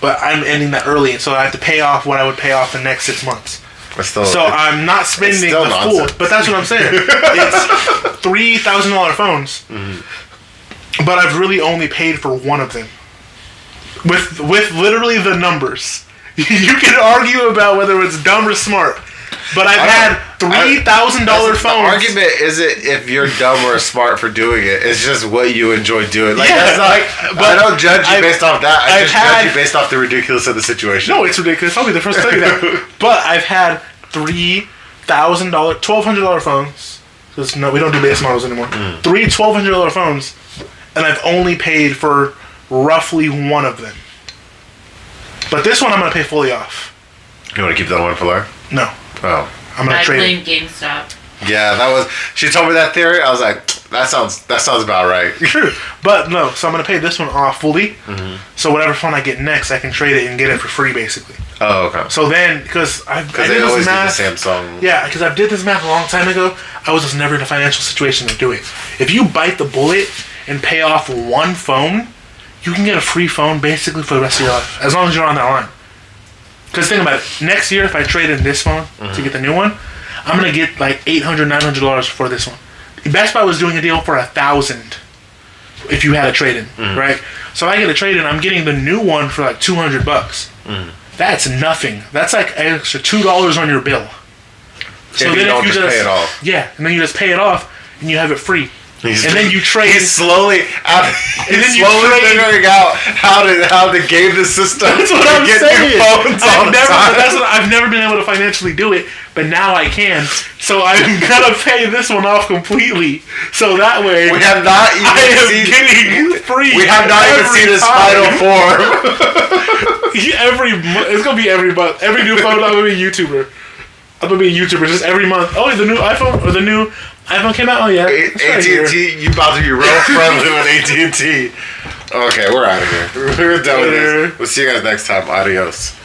But I'm ending that early, and so I have to pay off what I would pay off the next 6 months. So I'm not spending the full. But that's what I'm saying. It's $3,000 phones, but I've really only paid for one of them. With literally the numbers, you can argue about whether it's dumb or smart. But I've had $3,000 phones. The argument isn't if you're dumb or smart for doing it. It's just what you enjoy doing. Like that's not. But I don't judge you based off that. I just judge you based off the ridiculous of the situation. No, it's ridiculous. I'll be the first to tell you that. But I've had $3,000, $1,200 phones. Because no, we don't do base models anymore. Three $1,200 phones, and I've only paid for roughly one of them. But this one I'm gonna pay fully off. You want to keep that one for life? No. Oh. I'm gonna trade blame GameStop. Yeah, that was. She told me that theory. I was like, that sounds about right. True, but no. So I'm gonna pay this one off fully. So whatever phone I get next, I can trade it and get it for free, basically. Oh, okay. So then, because I did always this math, do the Samsung. Yeah, because I did this math a long time ago. I was just never in a financial situation to do it. If you bite the bullet and pay off one phone, you can get a free phone basically for the rest of your life, as long as you're on that line. Because think about it. Next year, if I trade in this phone to get the new one, I'm gonna get like $800, $900 for this one. Best Buy was doing a deal for $1,000 if you had a trade-in, right? So if I get a trade-in, I'm getting the new one for like $200. That's nothing. That's like an extra $2 on your bill. So then if you just pay it off. Yeah, and then you just pay it off, and you have it free. Then you trade. He's slowly figuring out how to game the system. That's what I'm saying. I've never been able to financially do it, but now I can. So I'm gonna pay this one off completely. So that way, we have not even seen getting free. We have not even seen his final form. It's gonna be every month. Every new phone, I'm gonna be a YouTuber. I'm gonna be a YouTuber just every month. Oh, the new iPhone or the new iPhone came out? Oh, yeah. AT&T, you about to be real friendly with AT&T. Okay, we're out of here. We're done with this. We'll see you guys next time. Adios.